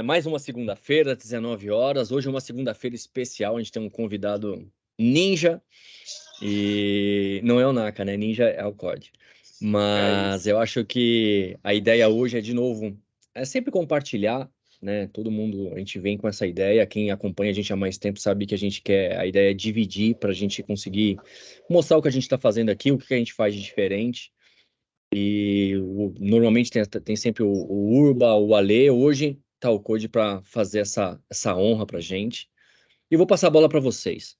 Mais uma segunda-feira, 19 horas. Hoje é uma segunda-feira especial. A gente tem um convidado ninja. E não é o Naka, né? Ninja é o COD. Mas eu acho que a ideia hoje é, de novo, é sempre compartilhar, né? Todo mundo, a gente vem com essa ideia. Quem acompanha a gente há mais tempo sabe que a gente quer, a ideia é dividir para a gente conseguir mostrar o que a gente está fazendo aqui, o que a gente faz de diferente. E normalmente tem sempre o Urba, o Ale. Hoje tá o Code para fazer essa honra pra gente. E vou passar a bola para vocês.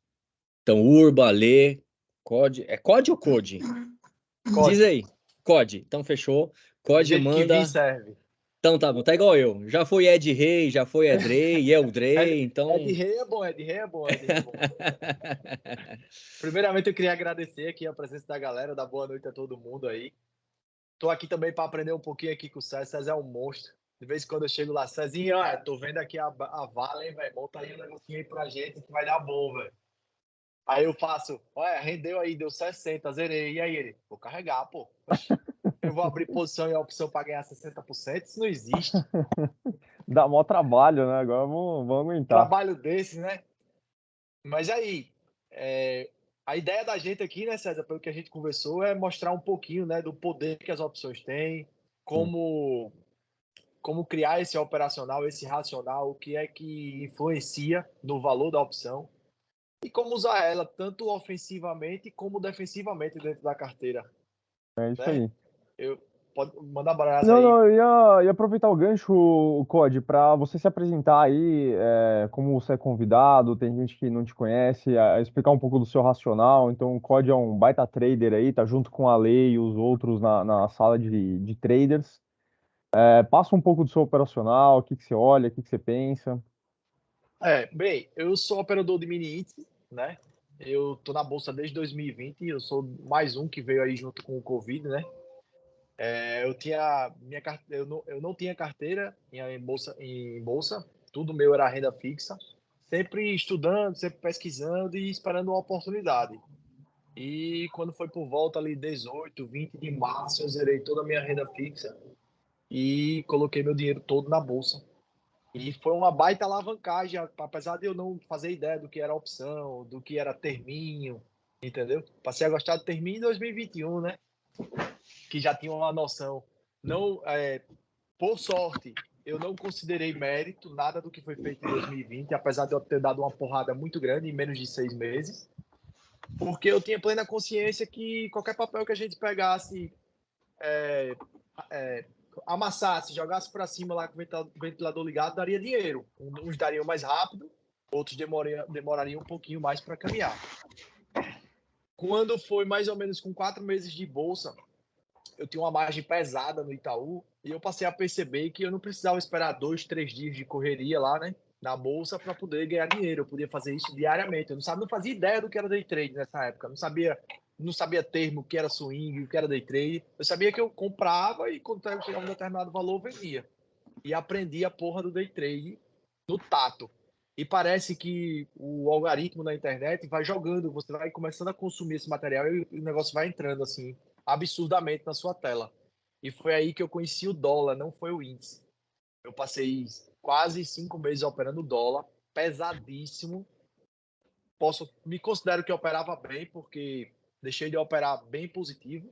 Então, Urba, Ale, Code. É Code ou Code? Diz Code. aí. Code. Então, fechou. Do Code jeito que vir, manda. serve. Então, tá bom. Tá igual eu. Já foi Ed Rei, já foi Edrei, Eldrei. Ed Então. Rei é bom, Ed Rei é bom, Ed Rei é bom. Primeiramente, eu queria agradecer aqui a presença da galera, dar boa noite a todo mundo aí. Tô aqui também para aprender um pouquinho aqui com o César. César é um monstro. De vez em quando eu chego lá, Cezinho, olha, tô vendo aqui a vala, hein, velho? Monta aí um negocinho aí pra gente que vai dar bom, velho. Aí eu faço, olha, rendeu aí, deu 60, zerei. E aí ele, vou carregar, pô. Eu vou abrir posição e a opção para ganhar 60%, isso não existe. Dá mó trabalho, né? Agora vamos aguentar. Trabalho desse, né? Mas aí, a ideia da gente aqui, né, César, pelo que a gente conversou, é mostrar um pouquinho, né, do poder que as opções têm, como criar esse operacional, esse racional, o que é que influencia no valor da opção e como usar ela tanto ofensivamente como defensivamente dentro da carteira. É isso Né? aí. Pode mandar brasa Não, aí. não, eu ia aproveitar o gancho, o Code, para você se apresentar aí, como você é convidado, tem gente que não te conhece, explicar um pouco do seu racional. Então, o Code é um baita trader aí, tá junto com a Lei e os outros na sala de traders. Passa um pouco do seu operacional, o que que você olha, o que que você pensa. Bem, eu sou operador de mini índice, né? Eu tô na bolsa desde 2020, eu sou mais um que veio aí junto com o Covid, né? Eu não tinha carteira em bolsa, tudo meu era renda fixa, sempre estudando, sempre pesquisando e esperando uma oportunidade. E quando foi por volta ali 18, 20 de março, eu zerei toda a minha renda fixa e coloquei meu dinheiro todo na bolsa. E foi uma baita alavancagem, apesar de eu não fazer ideia do que era opção, do que era terminho, entendeu? Passei a gostar do terminho em 2021, né? Que já tinha uma noção. Não, por sorte, eu não considerei mérito nada do que foi feito em 2020, apesar de eu ter dado uma porrada muito grande em menos de 6 meses, porque eu tinha plena consciência que qualquer papel que a gente pegasse, amassasse, jogasse para cima lá com o ventilador ligado, daria dinheiro. Uns dariam mais rápido, outros demorariam um pouquinho mais para caminhar. Quando foi mais ou menos com 4 meses de bolsa, eu tinha uma margem pesada no Itaú e eu passei a perceber que eu não precisava esperar 2, 3 dias de correria lá, né, na bolsa para poder ganhar dinheiro. Eu podia fazer isso diariamente. Eu não fazia ideia do que era day trade nessa época. Não sabia termo, o que era swing, o que era day trade. Eu sabia que eu comprava e quando chegava um determinado valor, eu vendia. E aprendi a porra do day trade no tato. E parece que o algoritmo na internet vai jogando, você vai começando a consumir esse material e o negócio vai entrando assim, absurdamente na sua tela. E foi aí que eu conheci o dólar, não foi o índice. Eu passei quase 5 meses operando dólar, pesadíssimo. Me considero que operava bem, porque deixei de operar bem positivo.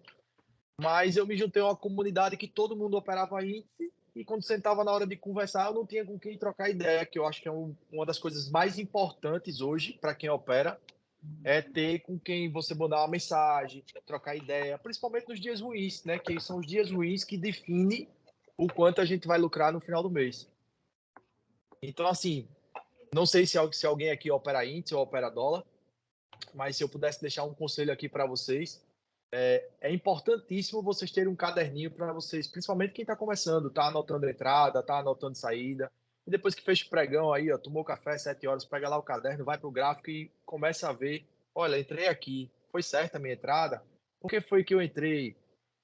Mas eu me juntei a uma comunidade que todo mundo operava índice e quando sentava na hora de conversar, eu não tinha com quem trocar ideia, que eu acho que é uma das coisas mais importantes hoje para quem opera, é ter com quem você mandar uma mensagem, trocar ideia, principalmente nos dias ruins, né? Que são os dias ruins que definem o quanto a gente vai lucrar no final do mês. Então, assim, não sei se alguém aqui opera índice ou opera dólar, mas se eu pudesse deixar um conselho aqui para vocês, é importantíssimo vocês terem um caderninho para vocês, principalmente quem está começando, tá anotando entrada, tá anotando saída. E depois que fecha o pregão aí, ó, tomou café 7 horas, pega lá o caderno, vai para o gráfico e começa a ver, olha, entrei aqui, foi certa a minha entrada? Por que foi que eu entrei?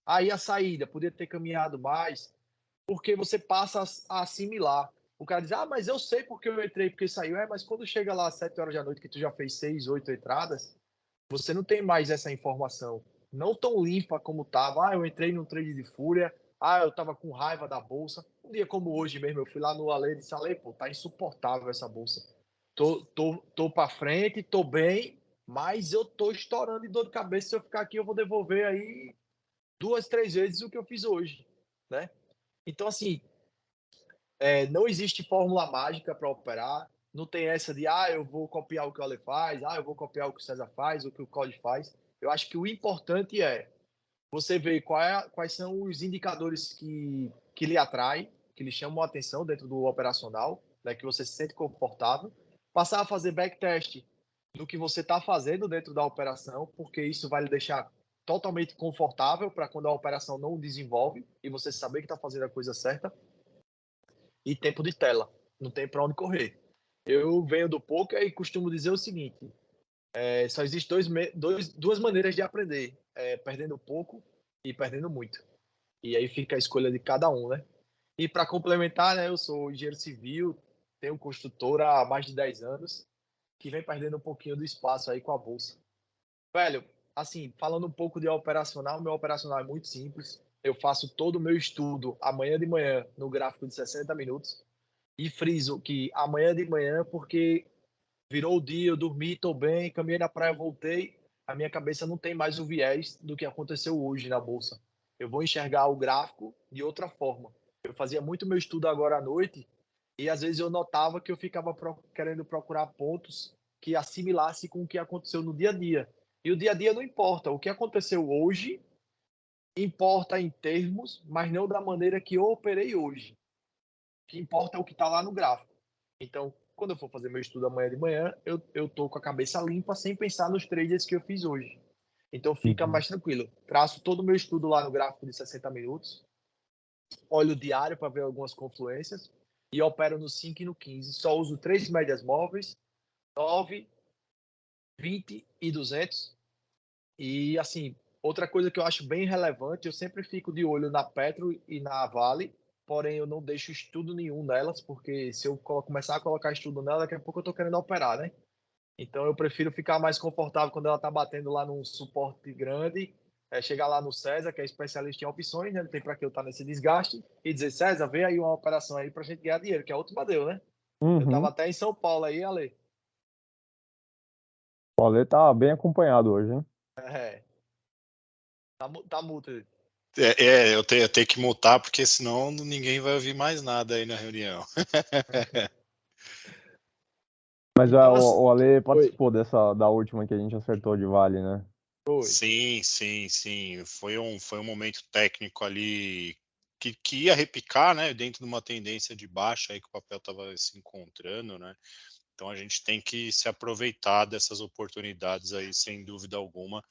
Aí a saída, podia ter caminhado mais, porque você passa a assimilar. O cara diz, mas eu sei porque eu entrei, porque saiu. Mas quando chega lá às 7 horas da noite, que tu já fez 6, 8 entradas, você não tem mais essa informação. Não tão limpa como estava. Eu entrei num trade de fúria, eu tava com raiva da bolsa. Um dia como hoje mesmo, eu fui lá no Ale e disse, Ale, pô, tá insuportável essa bolsa. Tô pra frente, tô bem, mas eu tô estourando de dor de cabeça. Se eu ficar aqui, eu vou devolver aí 2, 3 vezes o que eu fiz hoje, né? Então, assim, não existe fórmula mágica para operar. Não tem essa de, eu vou copiar o que o Ale faz, eu vou copiar o que o César faz, o que o Código faz. Eu acho que o importante é você ver quais são os indicadores que lhe atraem, que lhe chamam a atenção dentro do operacional, né, que você se sente confortável, passar a fazer backtest do que você está fazendo dentro da operação, porque isso vai lhe deixar totalmente confortável para quando a operação não desenvolve e você saber que está fazendo a coisa certa. E tempo de tela, não tem para onde correr. Eu venho do poker e costumo dizer o seguinte: só existe duas maneiras de aprender, perdendo pouco e perdendo muito. E aí fica a escolha de cada um, né? E para complementar, né, eu sou engenheiro civil, tenho construtora há mais de 10 anos, que vem perdendo um pouquinho do espaço aí com a bolsa. Velho, assim, falando um pouco de operacional, meu operacional é muito simples. Eu faço todo o meu estudo amanhã de manhã no gráfico de 60 minutos. E friso que amanhã de manhã, porque virou o dia, eu dormi, estou bem, caminhei na praia, voltei, a minha cabeça não tem mais o viés do que aconteceu hoje na bolsa. Eu vou enxergar o gráfico de outra forma. Eu fazia muito meu estudo agora à noite e às vezes eu notava que eu ficava querendo procurar pontos que assimilasse com o que aconteceu no dia a dia. E o dia a dia não importa. O que aconteceu hoje importa em termos, mas não da maneira que eu operei hoje. O que importa é o que está lá no gráfico. Então, quando eu for fazer meu estudo amanhã de manhã, eu tô com a cabeça limpa sem pensar nos trades que eu fiz hoje. Então fica Uhum. mais tranquilo. Traço todo o meu estudo lá no gráfico de 60 minutos, olho o diário para ver algumas confluências e opero no 5 e no 15. Só uso 3 médias móveis, 9, 20 e 200. E assim, outra coisa que eu acho bem relevante, eu sempre fico de olho na Petro e na Vale, porém eu não deixo estudo nenhum nelas, porque se eu começar a colocar estudo nela, daqui a pouco eu tô querendo operar, né? Então eu prefiro ficar mais confortável quando ela tá batendo lá num suporte grande, chegar lá no César, que é especialista em opções, né? Não tem para que eu estar nesse desgaste, e dizer, César, vê aí uma operação aí pra gente ganhar dinheiro, que a última deu, né? Eu tava Uhum. até em São Paulo aí, Ale. O Ale tá bem acompanhado hoje, hein? É, tá multa. Eu tenho que mutar, porque senão ninguém vai ouvir mais nada aí na reunião. Mas Então, o Ale oi, participou da última que a gente acertou de Vale, né? oi. Sim, sim, sim. Foi um momento técnico ali que ia repicar, né? Dentro de uma tendência de baixa aí que o papel estava se encontrando, né? Então a gente tem que se aproveitar dessas oportunidades aí, sem dúvida alguma,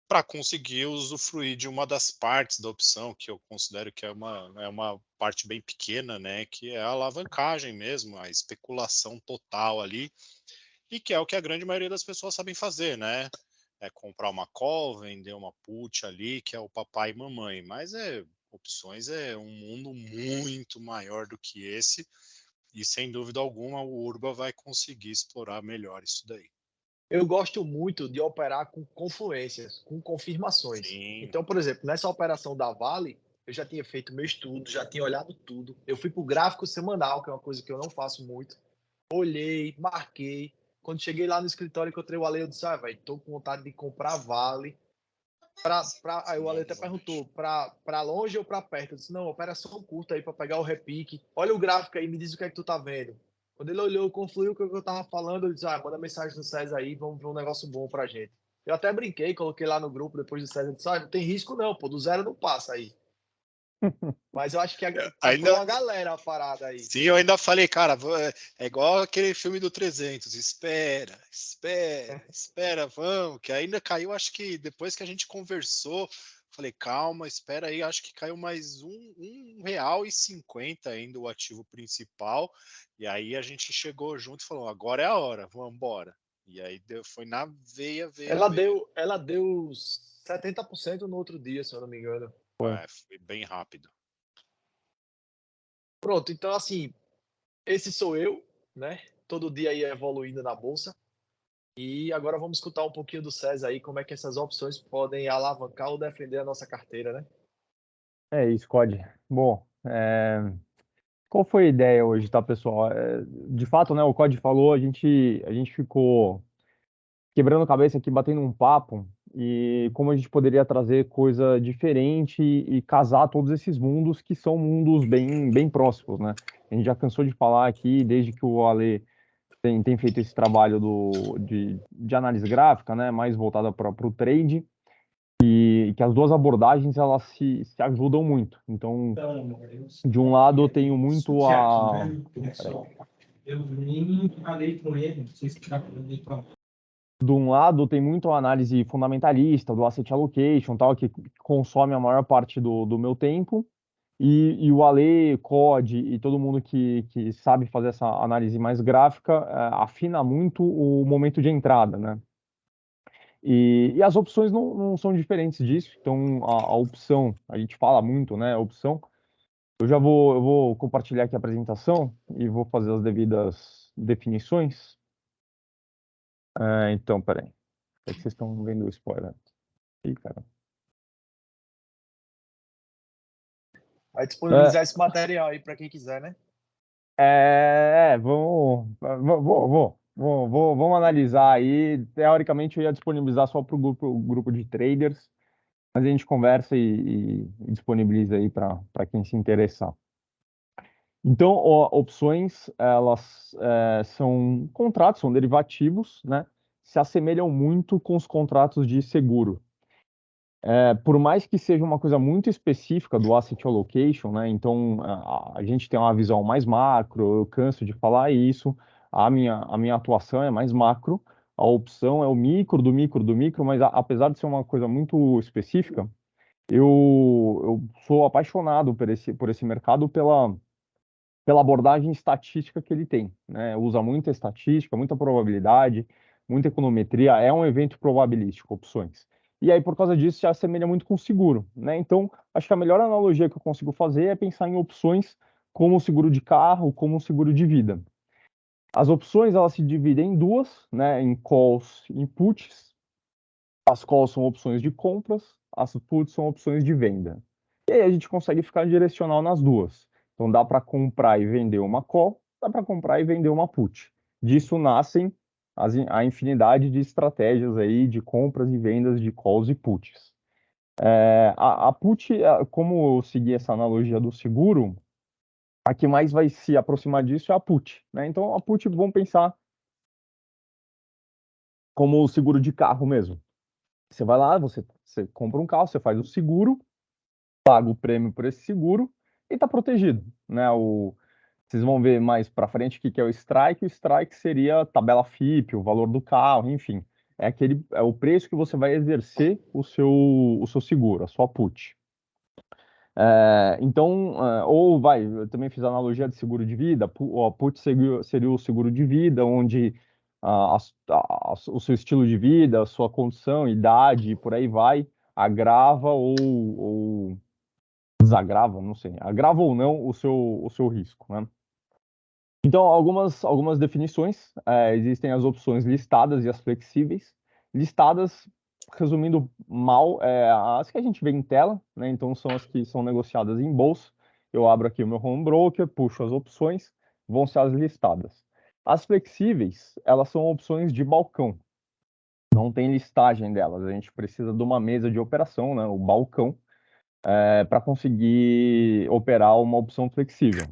para conseguir usufruir de uma das partes da opção, que eu considero que é uma parte bem pequena, né? Que é a alavancagem mesmo, a especulação total ali, e que é o que a grande maioria das pessoas sabem fazer, né? É comprar uma call, vender uma put ali, que é o papai e mamãe. Mas opções é um mundo muito maior do que esse, e sem dúvida alguma o Urba vai conseguir explorar melhor isso daí. Eu gosto muito de operar com confluências, com confirmações. Sim, Então, por exemplo, nessa operação da Vale, eu já tinha feito meu estudo, já tinha olhado tudo. Eu fui para o gráfico semanal, que é uma coisa que eu não faço muito. Olhei, marquei. Quando cheguei lá no escritório, encontrei o Ale, eu disse, velho, tô com vontade de comprar Vale. Aí o Ale até perguntou, para longe ou para perto? Eu disse, não, operação curta aí para pegar o repique. Olha o gráfico aí, me diz o que é que tu tá vendo. Quando ele olhou, confluiu com o que eu tava falando, ele disse, manda mensagem no César aí, vamos ver um negócio bom pra gente. Eu até brinquei, coloquei lá no grupo depois do César, disse, não tem risco não, pô, do zero não passa aí. Mas eu acho que comprou ainda uma galera a parada aí. sim, eu ainda falei, cara, é igual aquele filme do 300, espera, espera, espera, vamos, que ainda caiu, acho que depois que a gente conversou, falei, calma, espera aí, acho que caiu mais R$ 1,50 ainda o ativo principal, e aí a gente chegou junto e falou, agora é a hora, vamos embora. E aí foi na veia, veia, veia. Ela deu 70% no outro dia, se eu não me engano. Foi. Foi bem rápido. Pronto, então assim, esse sou eu, né? Todo dia aí evoluindo na bolsa. E agora vamos escutar um pouquinho do César aí, como é que essas opções podem alavancar ou defender a nossa carteira, né? É isso, Code. Bom, qual foi a ideia hoje, tá, pessoal? De fato, né, o Code falou, a gente ficou quebrando a cabeça aqui, batendo um papo, e como a gente poderia trazer coisa diferente e casar todos esses mundos que são mundos bem, bem próximos, né? A gente já cansou de falar aqui, desde que o Ale tem feito esse trabalho de análise gráfica, né, mais voltada para o trade, e que as duas abordagens elas se ajudam muito. Então, de um lado, eu tenho muito a. Peraí. Eu nem falei com ele, não sei se já falei com De um lado, tem muito a análise fundamentalista do asset allocation, tal, que consome a maior parte do meu tempo. E o Ale, Code e todo mundo que sabe fazer essa análise mais gráfica afina muito o momento de entrada, né? E as opções não são diferentes disso. Então, a opção, a gente fala muito, né? A opção. Eu vou compartilhar aqui a apresentação e vou fazer as devidas definições. Então, peraí. É que vocês estão vendo o spoiler. Ih, cara. Vai disponibilizar esse material aí para quem quiser, né? Vamos analisar aí. Teoricamente, eu ia disponibilizar só para o grupo de traders, mas a gente conversa e disponibiliza aí para quem se interessar. Então, opções, elas são contratos, são derivativos, né? Se assemelham muito com os contratos de seguro. Por mais que seja uma coisa muito específica do asset allocation, né? Então, a gente tem uma visão mais macro, eu canso de falar isso, a minha atuação é mais macro, a opção é o micro do micro do micro, mas apesar de ser uma coisa muito específica, eu sou apaixonado por esse mercado pela abordagem estatística que ele tem, né? Usa muita estatística, muita probabilidade, muita econometria, é um evento probabilístico, opções. E aí, por causa disso, se assemelha muito com seguro, né? Então, acho que a melhor analogia que eu consigo fazer é pensar em opções como o seguro de carro, como o seguro de vida. As opções, elas se dividem em duas, né? Em calls e puts. As calls são opções de compras, as puts são opções de venda. E aí a gente consegue ficar direcional nas duas. Então dá para comprar e vender uma call, dá para comprar e vender uma put. Disso nascem a infinidade de estratégias aí de compras e vendas de calls e puts. A put, como eu segui essa analogia do seguro, a que mais vai se aproximar disso é a put, né? Então a put, vamos pensar como o seguro de carro mesmo. Você vai lá, você compra um carro, você faz o seguro, paga o prêmio por esse seguro e está protegido, né? Vocês vão ver mais para frente o que é o strike. O strike seria a tabela FIPE, o valor do carro, enfim. É o preço que você vai exercer o seu seguro, a sua put. Então, eu também fiz a analogia de seguro de vida. A put seria o seguro de vida, onde o seu estilo de vida, a sua condição, idade, e por aí vai, agrava ou desagrava, não sei, agrava ou não o seu risco, né? Então, algumas definições, existem as opções listadas e as flexíveis. Listadas, resumindo mal, as que a gente vê em tela, né? Então, são as que são negociadas em bolsa. Eu abro aqui o meu home broker, puxo as opções, vão ser as listadas. As flexíveis, elas são opções de balcão, não tem listagem delas. A gente precisa de uma mesa de operação, né? O balcão, para conseguir operar uma opção flexível.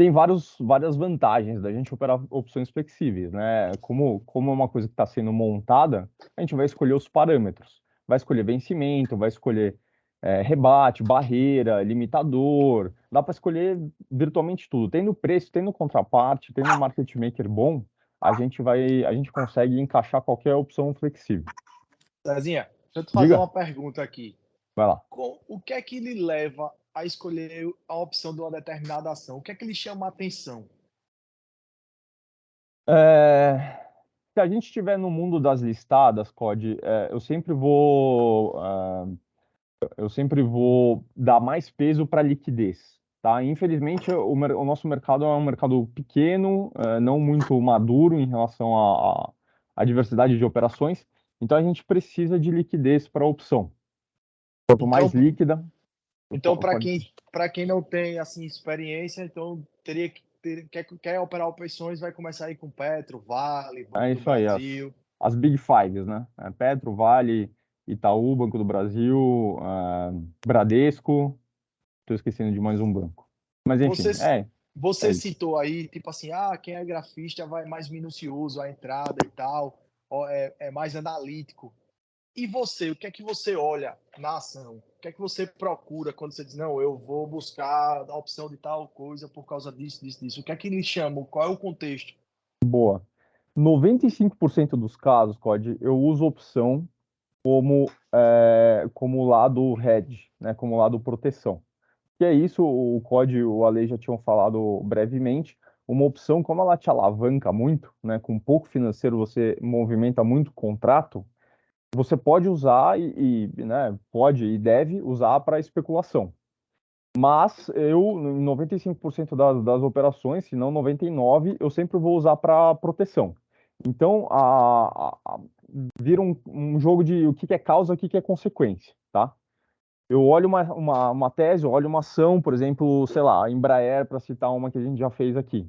Tem várias vantagens da gente operar opções flexíveis, né? Como é uma coisa que está sendo montada, a gente vai escolher os parâmetros. Vai escolher vencimento, vai escolher rebate, barreira, limitador. Dá para escolher virtualmente tudo. Tendo preço, tendo contraparte, tendo um market maker bom, a gente consegue encaixar qualquer opção flexível. Cezinha, deixa eu te fazer Diga, uma pergunta aqui. vai lá. O que é que lhe leva a escolher a opção de uma determinada ação? O que é que lhe chama a atenção? Se a gente estiver no mundo das listadas, Code, eu sempre vou dar mais peso para liquidez, tá? Infelizmente, o nosso mercado é um mercado pequeno, não muito maduro em relação à diversidade de operações, então a gente precisa de liquidez para a opção. Quanto Então, mais líquida. Então, para Pode- quem não tem assim experiência, então teria que quer operar opções, vai começar aí com Petro, Vale, Banco É do isso aí, Brasil. as Big Fives, né? Petro, Vale, Itaú, Banco do Brasil, Bradesco, estou esquecendo de mais um banco. Mas Você enfim, é você isso. citou aí, tipo assim, quem é grafista vai mais minucioso a entrada e tal, é mais analítico. E você, o que é que você olha na ação? O que é que você procura quando você diz, não, eu vou buscar a opção de tal coisa por causa disso, disso, disso? O que é que lhe chama? Qual é o contexto? Boa. 95% dos casos, Code, eu uso opção como lado hedge, né? Como lado proteção. Que é isso, o COD e o Ale já tinham falado brevemente. Uma opção, como ela te alavanca muito, né? Com pouco financeiro você movimenta muito contrato, você pode usar né, pode e deve usar para especulação. Mas eu, em 95% das operações, se não 99%, eu sempre vou usar para proteção. Então, vira um jogo de o que que é causa, o que que é consequência, tá? Eu olho uma tese, eu olho uma ação, por exemplo, sei lá, a Embraer, para citar uma que a gente já fez aqui.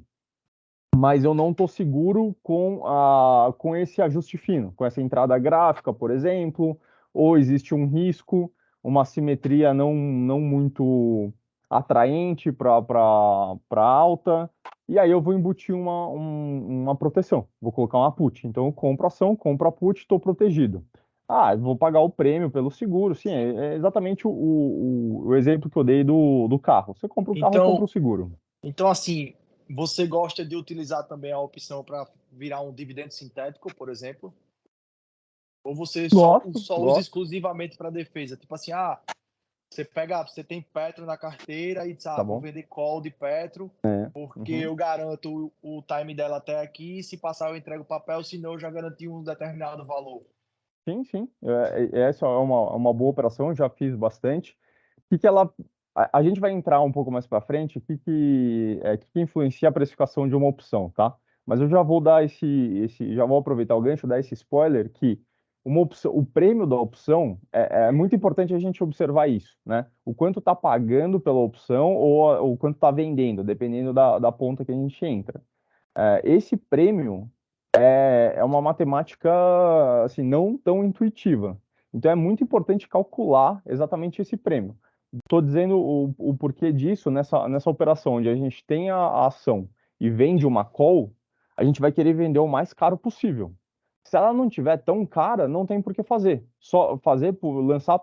Mas eu não estou seguro com esse ajuste fino, com essa entrada gráfica, por exemplo, ou existe um risco, uma simetria não muito atraente para alta, e aí eu vou embutir uma proteção, vou colocar uma put. Então eu compro ação, compro a put, estou protegido. Eu vou pagar o prêmio pelo seguro, sim, é exatamente o exemplo que eu dei do carro. Você compra o carro e compra o Então, seguro. então assim, você gosta de utilizar também a opção para virar um dividendo sintético, por exemplo? Ou você Gosto, só usa gosto. exclusivamente para defesa? Tipo assim, você tem Petro na carteira e diz, Tá vou bom? vender call de Petro, porque Uhum. eu garanto o time dela até aqui, se passar eu entrego o papel, senão eu já garanti um determinado valor. Sim, sim. Essa é uma boa operação, já fiz bastante. O que que ela. A gente vai entrar um pouco mais para frente, o que que influencia a precificação de uma opção, tá? Mas eu já vou dar já vou aproveitar o gancho, dar esse spoiler que uma opção, o prêmio da opção é muito importante a gente observar isso, né? O quanto está pagando pela opção ou o quanto está vendendo, dependendo da ponta que a gente entra. Esse prêmio é uma matemática assim, não tão intuitiva. Então é muito importante calcular exatamente esse prêmio. Estou dizendo o porquê disso nessa operação, onde a gente tem a ação e vende uma call, a gente vai querer vender o mais caro possível. Se ela não tiver tão cara, não tem por que fazer. Só fazer por lançar,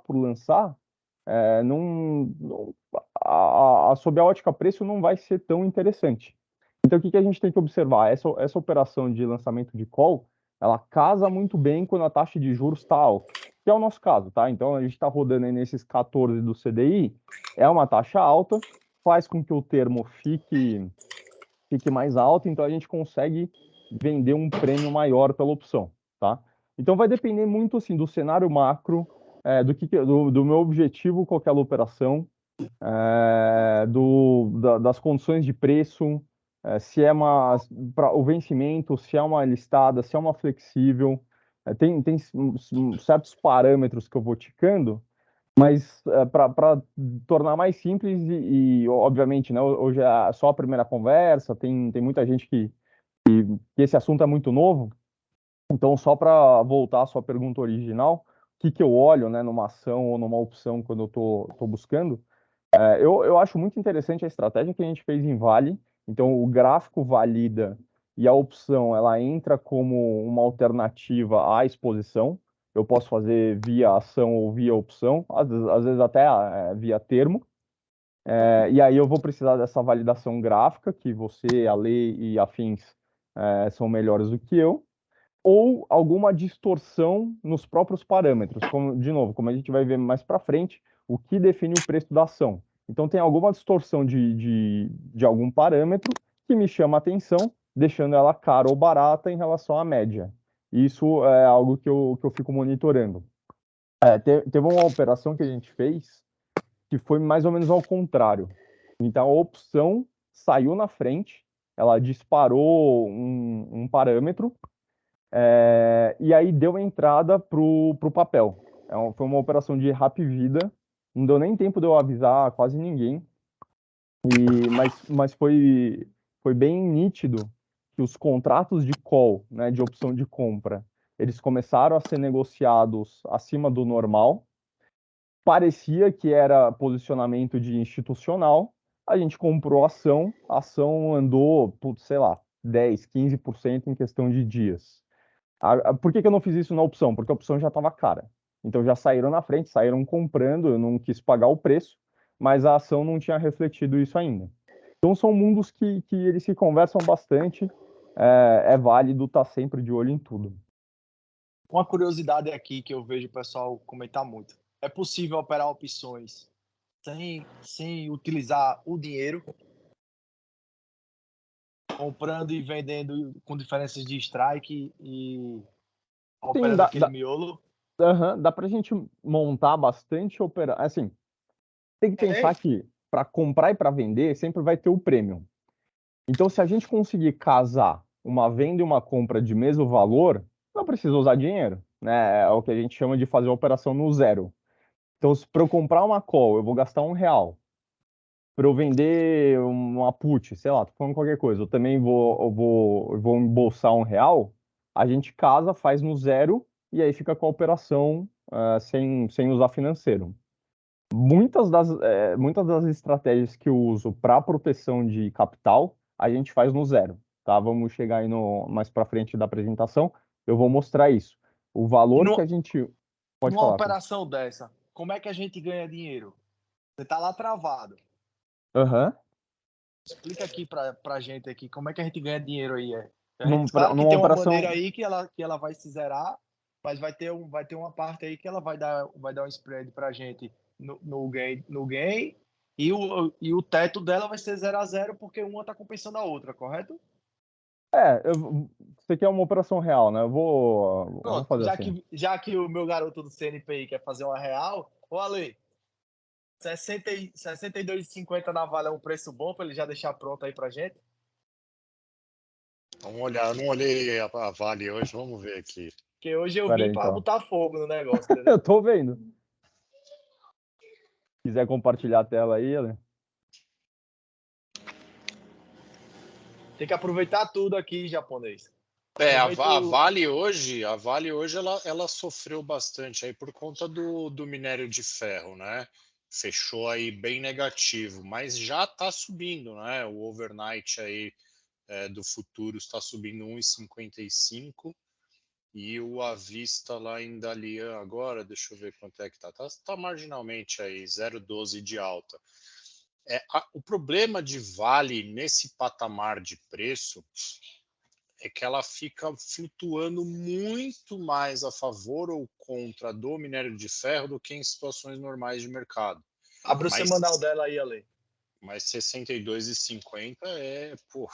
sob a ótica preço não vai ser tão interessante. Então, o que que a gente tem que observar? Essa operação de lançamento de call, ela casa muito bem quando a taxa de juros está alta, que é o nosso caso, tá? Então, a gente está rodando aí nesses 14 do CDI, é uma taxa alta, faz com que o termo fique mais alto, então a gente consegue vender um prêmio maior pela opção, tá? Então, vai depender muito, assim, do cenário macro, do meu objetivo com aquela operação, das condições de preço, se é para o vencimento, se é uma listada, se é uma flexível. Tem certos parâmetros que eu vou ticando, mas para tornar mais simples obviamente, né, hoje é só a primeira conversa, tem muita gente que esse assunto é muito novo, então só para voltar à sua pergunta original, o que que eu olho, né, numa ação ou numa opção quando eu tô buscando, eu acho muito interessante a estratégia que a gente fez em Vale. Então, o gráfico valida e a opção ela entra como uma alternativa à exposição. Eu posso fazer via ação ou via opção, às vezes até via termo. E aí eu vou precisar dessa validação gráfica, que você, a lei e afins são melhores do que eu, ou alguma distorção nos próprios parâmetros. De novo, como a gente vai ver mais para frente, o que define o preço da ação. Então, tem alguma distorção de algum parâmetro que me chama a atenção, deixando ela cara ou barata em relação à média. Isso é algo que eu fico monitorando. Teve uma operação que a gente fez que foi mais ou menos ao contrário. Então, a opção saiu na frente, ela disparou um parâmetro, e aí deu entrada para o papel. Foi uma operação de Rapvida, não deu nem tempo de eu avisar quase ninguém. Mas foi bem nítido que os contratos de call, né, de opção de compra, eles começaram a ser negociados acima do normal. Parecia que era posicionamento de institucional. A gente comprou a ação andou, putz, sei lá, 10, 15% em questão de dias. Por que que eu não fiz isso na opção? Porque a opção já estava cara. Então já saíram na frente, saíram comprando, eu não quis pagar o preço, mas a ação não tinha refletido isso ainda. Então são mundos que eles se conversam bastante. É válido estar sempre de olho em tudo. Uma curiosidade aqui que eu vejo o pessoal comentar muito. É possível operar opções sem utilizar o dinheiro, comprando e vendendo com diferenças de strike e Sim, operando aquele miolo? dá para a gente montar bastante operação. Assim, tem que É, pensar que para comprar e para vender sempre vai ter o prêmio. Então, se a gente conseguir casar uma venda e uma compra de mesmo valor, não precisa usar dinheiro, né? É o que a gente chama de fazer a operação no zero. Então, se para eu comprar uma call, eu vou gastar R$ 1. Para eu vender uma put, sei lá, tô falando qualquer coisa, eu também vou embolsar R$ 1. A gente casa, faz no zero e aí fica com a operação sem usar financeiro. Muitas das estratégias que eu uso para proteção de capital, a gente faz no zero, tá? Vamos chegar aí mais para frente da apresentação, eu vou mostrar isso. O valor que a gente... Pode Numa falar, Fê. operação dessa, como é que a gente ganha dinheiro? Você está lá travado. Aham. Explica aqui para a gente aqui como é que a gente ganha dinheiro aí. Claro que Numa tem uma maneira operação... aí que ela vai se zerar, mas vai ter uma parte aí que ela vai dar um spread para a gente no gain e o teto dela vai ser 0 a 0 porque uma está compensando a outra, correto? Você quer uma operação real, né? Vamos Pronto, fazer assim. já que o meu garoto do CNPI quer fazer uma real, ô Ale, 62,50 na Vale é um preço bom para ele já deixar pronto aí pra gente? Vamos olhar, eu não olhei a Vale hoje, vamos ver aqui. Porque hoje eu Espera vim aí, para então. botar fogo no negócio, Eu entendeu? tô vendo. Quiser compartilhar a tela aí, Ale? Tem que aproveitar tudo aqui, japonês. A Aproveita o... Vale hoje ela sofreu bastante aí por conta do minério de ferro, né? Fechou aí bem negativo, mas já está subindo, né? O overnight aí do futuro está subindo 1,55 e o à vista lá em Dalian agora, deixa eu ver quanto é que tá. Tá marginalmente aí, 0,12 de alta. O problema de Vale nesse patamar de preço é que ela fica flutuando muito mais a favor ou contra do minério de ferro do que em situações normais de mercado. Abre o Mas, semanal dela aí, Ale. mas 62,50 pô.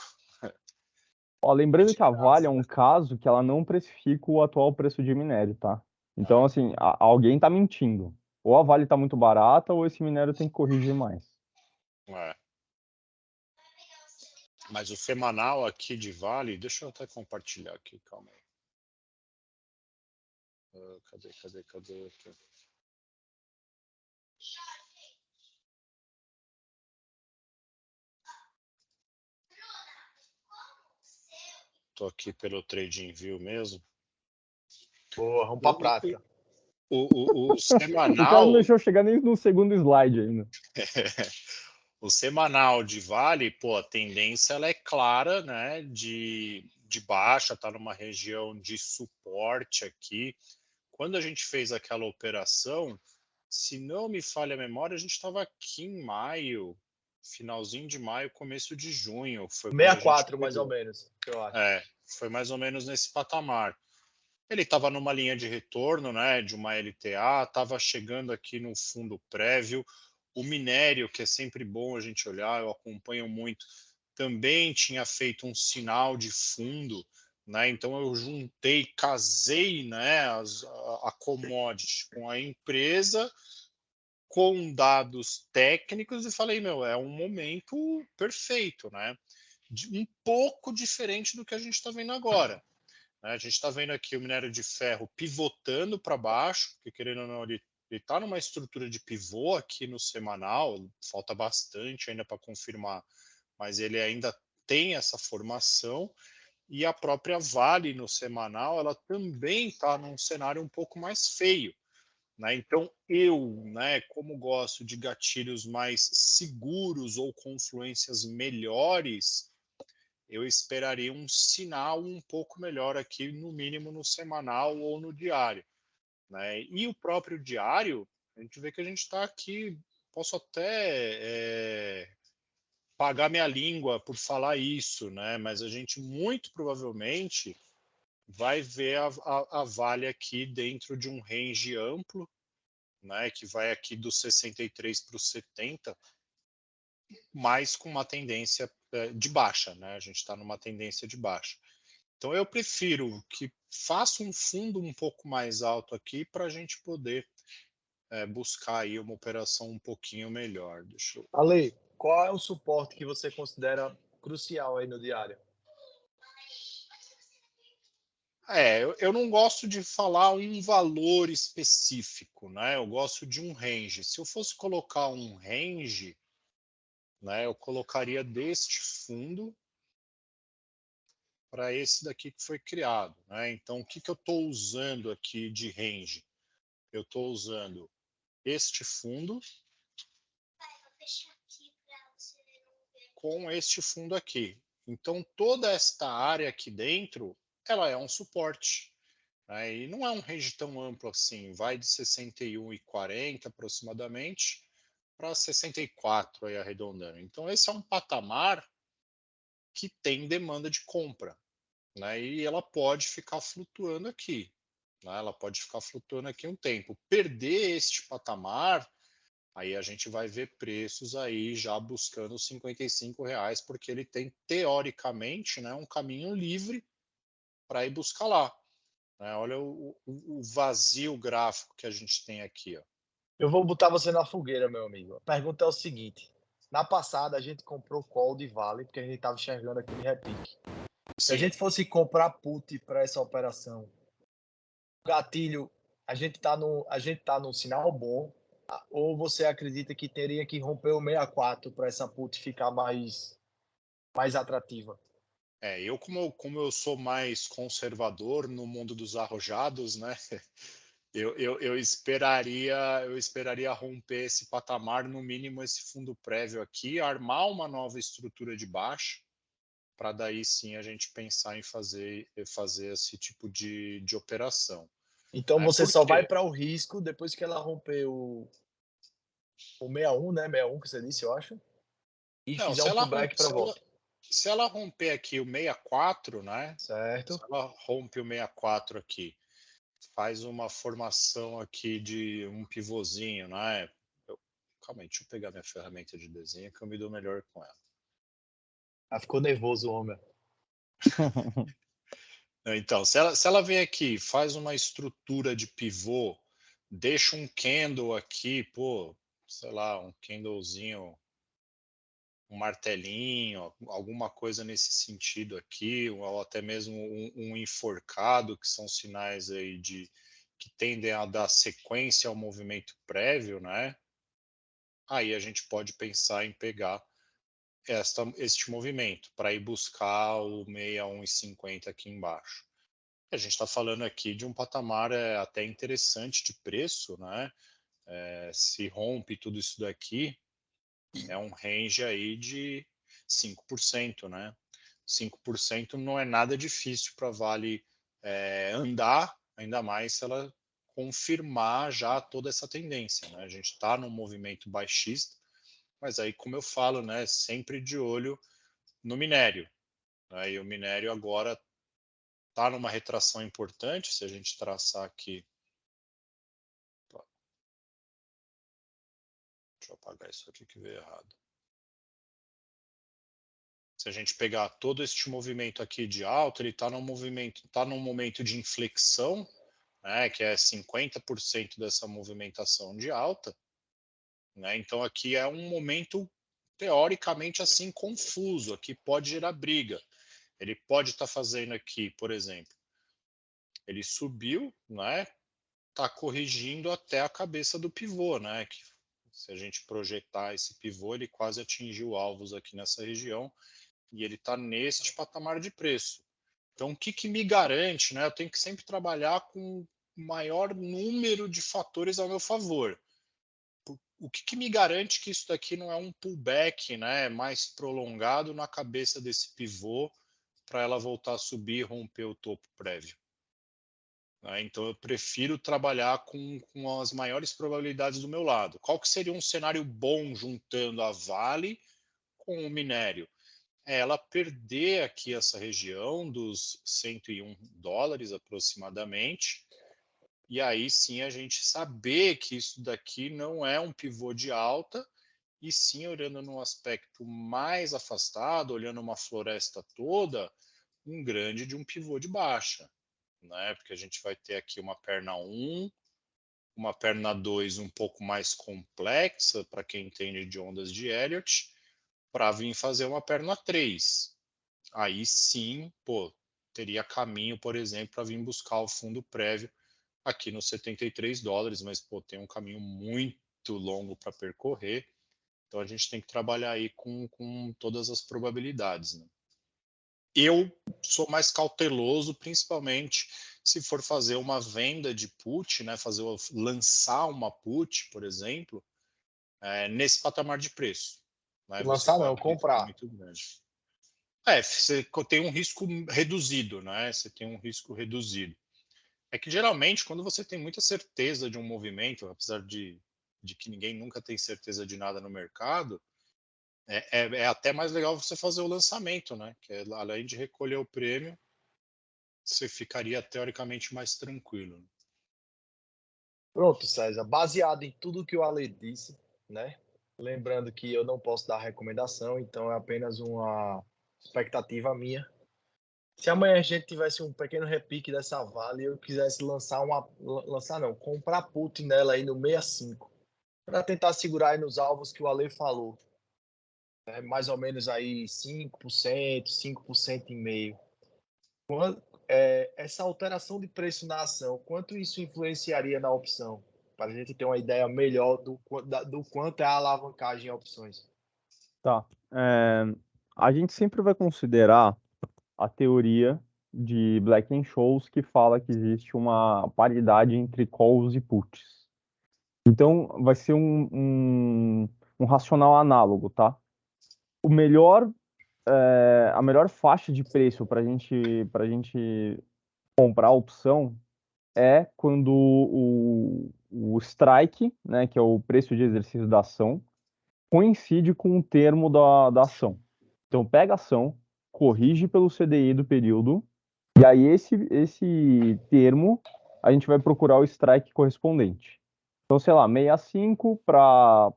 Ó, lembrando que a Vale é Graça, um né? caso que ela não precifica o atual preço de minério, tá? Então, assim, alguém tá mentindo. Ou a Vale tá muito barata, ou esse minério tem que corrigir mais. É. Mas o semanal aqui de Vale, deixa eu até compartilhar aqui, calma aí. Cadê? Aqui. Tô aqui pelo TradingView mesmo. Porra, vamos pra O, prática. o O cara não semanal, deixou chegar nem no segundo slide ainda. o semanal de Vale, pô, a tendência ela é clara, né? De baixa, tá numa região de suporte aqui. Quando a gente fez aquela operação, se não me falha a memória, a gente estava aqui em maio, finalzinho de maio, começo de junho. Foi quando a gente 64, mais ou pegou. menos, eu acho. Foi mais ou menos nesse patamar. Ele estava numa linha de retorno, né, de uma LTA, estava chegando aqui no fundo prévio. O minério, que é sempre bom a gente olhar, eu acompanho muito, também tinha feito um sinal de fundo, né? Então eu juntei, casei, né, a commodity com a empresa, com dados técnicos e falei, meu, é um momento perfeito, né? Um pouco diferente do que a gente está vendo agora. A gente está vendo aqui o minério de ferro pivotando para baixo, porque querendo ou não, ele Ele está numa estrutura de pivô aqui no semanal, falta bastante ainda para confirmar, mas ele ainda tem essa formação, e a própria Vale no semanal, ela também está num cenário um pouco mais feio, né? Então, né, como gosto de gatilhos mais seguros ou confluências melhores, eu esperaria um sinal um pouco melhor aqui, no mínimo no semanal ou no diário, né? E o próprio diário, a gente vê que a gente está aqui, posso até pagar minha língua por falar isso, né? Mas a gente muito provavelmente vai ver a Vale aqui dentro de um range amplo, né? Que vai aqui dos 63 para os 70, mas com uma tendência de baixa, né? A gente está numa tendência de baixa. Então eu prefiro que faça um fundo um pouco mais alto aqui para a gente poder buscar aí uma operação um pouquinho melhor. Deixa eu... Ale, qual é o suporte que você considera crucial aí no diário? Eu não gosto de falar um valor específico, né? Eu gosto de um range. Se eu fosse colocar um range, né, eu colocaria deste fundo para esse daqui que foi criado, né? Então, o que eu estou usando aqui de range? Eu estou usando este fundo com este fundo aqui. Então, toda esta área aqui dentro, ela é um suporte. Né? E não é um range tão amplo assim, vai de 61,40 aproximadamente para 64 aí arredondando. Então, esse é um patamar que tem demanda de compra, né? E ela pode ficar flutuando aqui, né? Ela pode ficar flutuando aqui um tempo. Perder este patamar, aí a gente vai ver preços aí já buscando os R$ 55, porque ele tem, teoricamente, né, um caminho livre para ir buscar lá. Né? Olha o vazio gráfico que a gente tem aqui. Ó. Eu vou botar você na fogueira, meu amigo. A pergunta é o seguinte: na passada a gente comprou call de Vale, porque a gente estava enxergando aquele repique. Se a Sim. gente fosse comprar put para essa operação, gatilho, a gente tá num sinal bom, ou você acredita que teria que romper o 64 para essa put ficar mais atrativa? Eu como eu sou mais conservador no mundo dos arrojados, né? Eu esperaria romper esse patamar, no mínimo esse fundo prévio aqui, armar uma nova estrutura de baixa, para daí sim a gente pensar em fazer esse tipo de operação. Então você Por só vai quê? para o risco depois que ela romper o 61, né? 61 que você disse, eu acho. E Não, fizer um pullback para volta. se ela romper aqui o 64, né? Se Certo? ela rompe o 64 aqui, faz uma formação aqui de um pivôzinho, né? Calma aí, deixa eu pegar minha ferramenta de desenho que eu me dou melhor com ela. Ah, ficou nervoso o homem. Então, se ela vem aqui, faz uma estrutura de pivô, deixa um candle aqui, pô, sei lá, um candlezinho, um martelinho, alguma coisa nesse sentido aqui, ou até mesmo um enforcado, que são sinais aí que tendem a dar sequência ao movimento prévio, né? Aí a gente pode pensar em pegar este movimento para ir buscar o 61,50 aqui embaixo. A gente está falando aqui de um patamar até interessante de preço, né? Se rompe tudo isso daqui, é um range aí de 5%, né? 5% não é nada difícil para Vale andar, ainda mais se ela confirmar já toda essa tendência, né? A gente está num movimento baixista, mas aí, como eu falo, né, sempre de olho no minério. Né? E o minério agora está numa retração importante, se a gente traçar aqui. Deixa eu apagar isso aqui que veio errado. Se a gente pegar todo este movimento aqui de alta, ele está num momento de inflexão, né, que é 50% dessa movimentação de alta. Né? Então aqui é um momento teoricamente assim confuso, aqui pode gerar briga. Ele pode estar fazendo aqui, por exemplo, ele subiu, né? está corrigindo até a cabeça do pivô, né? Que, se a gente projetar esse pivô, ele quase atingiu alvos aqui nessa região e ele está neste patamar de preço. Então, o que me garante, né? Eu tenho que sempre trabalhar com o maior número de fatores ao meu favor. O que me garante que isso daqui não é um pullback, né, mais prolongado na cabeça desse pivô para ela voltar a subir e romper o topo prévio? Né? Então, eu prefiro trabalhar com as maiores probabilidades do meu lado. Qual que seria um cenário bom juntando a Vale com o minério? É ela perder aqui essa região dos $101 aproximadamente, e aí sim a gente saber que isso daqui não é um pivô de alta, e sim olhando num aspecto mais afastado, olhando uma floresta toda, um grande de um pivô de baixa, né? Porque a gente vai ter aqui uma perna 1, uma perna 2 um pouco mais complexa, para quem entende de ondas de Elliott, para vir fazer uma perna 3. Aí sim, pô, teria caminho, por exemplo, para vir buscar o fundo prévio aqui nos $73, mas pô, tem um caminho muito longo para percorrer, então a gente tem que trabalhar aí com todas as probabilidades, né? Eu sou mais cauteloso, principalmente se for fazer uma venda de put, né, lançar uma put, por exemplo, nesse patamar de preço. Né, você Lançar não, corre um risco comprar. muito grande. Você tem um risco reduzido, né? Você tem um risco reduzido. É que geralmente, quando você tem muita certeza de um movimento, apesar de que ninguém nunca tem certeza de nada no mercado, é até mais legal você fazer o lançamento, né? Que é, além de recolher o prêmio, você ficaria teoricamente mais tranquilo. Pronto, César. Baseado em tudo que o Ale disse, né? Lembrando que eu não posso dar recomendação, então é apenas uma expectativa minha. Se amanhã a gente tivesse um pequeno repique dessa Vale e eu quisesse comprar put nela aí no 65, para tentar segurar aí nos alvos que o Ale falou, mais ou menos aí 5%, 5,5%. Essa alteração de preço na ação, quanto isso influenciaria na opção? Para a gente ter uma ideia melhor do quanto é a alavancagem em opções. Tá. A gente sempre vai considerar a teoria de Black-Scholes que fala que existe uma paridade entre calls e puts. Então, vai ser um racional análogo, tá? O melhor, a melhor faixa de preço para gente comprar a opção é quando o strike, né, que é o preço de exercício da ação, coincide com o termo da ação. Então, pega a ação, corrige pelo CDI do período, e aí esse termo a gente vai procurar o strike correspondente. Então, sei lá, 65 para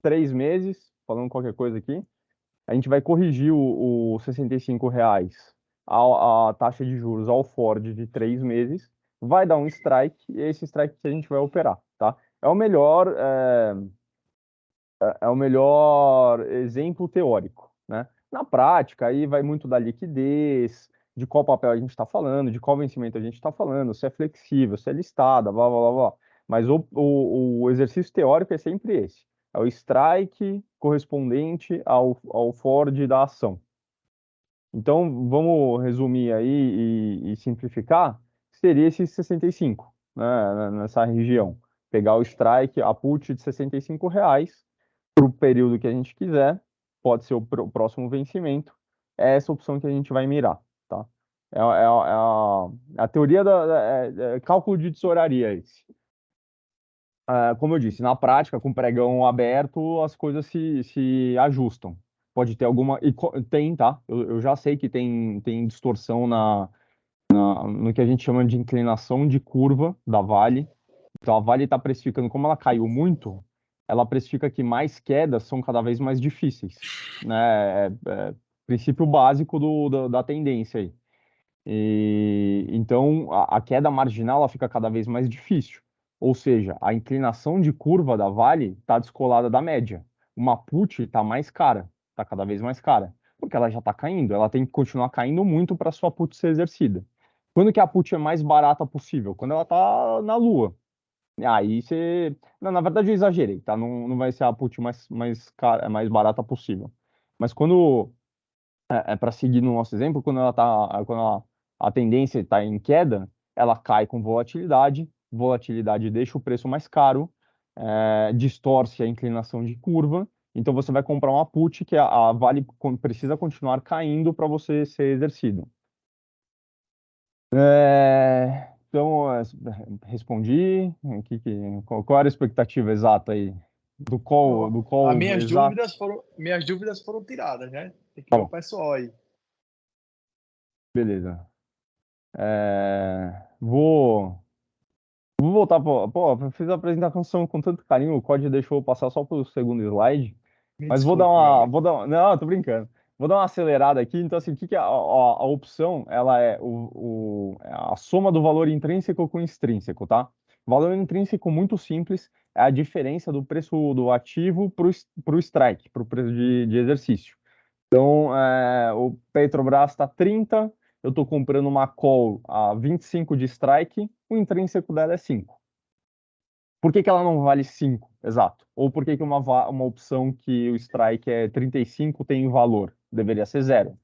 3 meses, falando qualquer coisa aqui, a gente vai corrigir o R$ 65 a taxa de juros ao Ford de 3 meses, vai dar um strike, e é esse strike que a gente vai operar, tá? É o melhor exemplo teórico, né? Na prática, aí vai muito da liquidez, de qual papel a gente está falando, de qual vencimento a gente está falando, se é flexível, se é listada, blá, blá, blá, blá. Mas o exercício teórico é sempre esse. É o strike correspondente ao Ford da ação. Então, vamos resumir aí e simplificar, seria esse 65, né, nessa região. Pegar o strike, a put de R$ 65 para o período que a gente quiser, pode ser o próximo vencimento, é essa opção que a gente vai mirar, tá? A teoria da cálculo de tesouraria esse. Como eu disse, na prática, com pregão aberto, as coisas se ajustam. Pode ter alguma. Tem, tá? Eu já sei que tem distorção no que a gente chama de inclinação de curva da Vale. Então, a Vale está precificando, como ela caiu muito, ela precifica que mais quedas são cada vez mais difíceis, né? Princípio básico da tendência aí. Então, a queda marginal ela fica cada vez mais difícil. Ou seja, a inclinação de curva da Vale está descolada da média. Uma put está mais cara, está cada vez mais cara, porque ela já está caindo. Ela tem que continuar caindo muito para sua put ser exercida. Quando que a put é mais barata possível? Quando ela tá na lua. Aí você. Não, na verdade, eu exagerei, tá? Não, não vai ser a put mais barata possível. Mas quando. Para seguir no nosso exemplo, a tendência está em queda, ela cai com volatilidade, volatilidade deixa o preço mais caro, distorce a inclinação de curva, então você vai comprar uma put que a Vale precisa continuar caindo para você ser exercido. Então, respondi. Qual era a expectativa exata aí? Do call exato? Minhas dúvidas foram tiradas, né? Tem que Tá ver o bom, pessoal aí. beleza. Vou voltar, pô, eu fiz a apresentação com tanto carinho, o Code deixou eu passar só pro segundo slide, Me mas desculpe, meu amigo. não, tô brincando. Vou dar uma acelerada aqui, então assim, o que que é a opção, ela é é a soma do valor intrínseco com extrínseco, tá? O valor intrínseco muito simples, é a diferença do preço do ativo pro strike, pro preço de exercício. Então, o Petrobras está 30, eu estou comprando uma call a 25 de strike, o intrínseco dela é 5. Por que que ela não vale 5? Exato. Ou por que que uma opção que o strike é 35 tem valor? Deveria ser zero,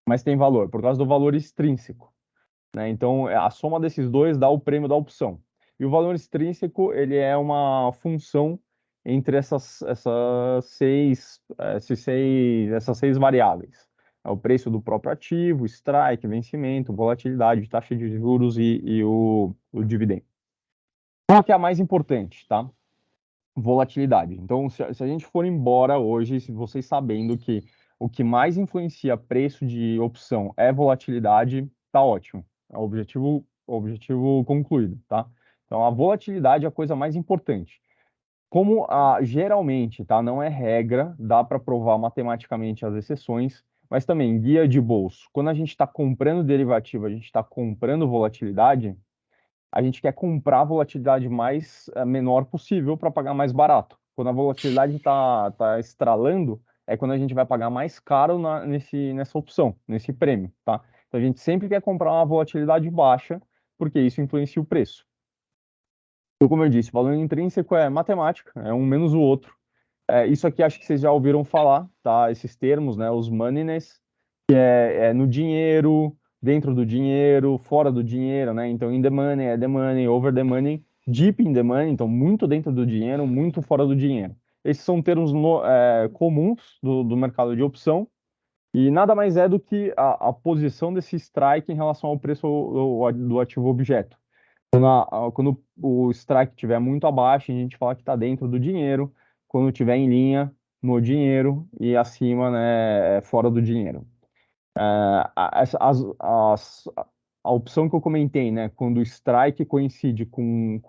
mas tem valor, por causa do valor extrínseco, né? Então, a soma desses dois dá o prêmio da opção. E o valor extrínseco, ele é uma função entre essas seis variáveis. É o preço do próprio ativo, strike, vencimento, volatilidade, taxa de juros e o dividendo. Qual que é a mais importante, tá? Volatilidade. Então, se a gente for embora hoje, se vocês sabendo que o que mais influencia preço de opção é volatilidade, tá ótimo. É o objetivo concluído, tá? Então, a volatilidade é a coisa mais importante. Como geralmente, tá? Não é regra, dá para provar matematicamente as exceções, mas também guia de bolso. Quando a gente está comprando derivativo, a gente está comprando volatilidade, a gente quer comprar a volatilidade menor possível para pagar mais barato. Quando a volatilidade tá estralando, é quando a gente vai pagar mais caro nessa opção, nesse prêmio, tá? Então a gente sempre quer comprar uma volatilidade baixa, porque isso influencia o preço. Então, como eu disse, o valor intrínseco é matemática, é um menos o outro. Isso aqui acho que vocês já ouviram falar, tá? Esses termos, né? Os moneyness, que é no dinheiro, dentro do dinheiro, fora do dinheiro, né? Então, in the money, at the money, over the money, deep in the money, então muito dentro do dinheiro, muito fora do dinheiro. Esses são termos comuns do mercado de opção e nada mais é do que a posição desse strike em relação ao preço do ativo objeto. Quando o strike estiver muito abaixo, a gente fala que está dentro do dinheiro. Quando estiver em linha, no dinheiro e acima, né, fora do dinheiro. A opção que eu comentei, né, quando o strike coincide com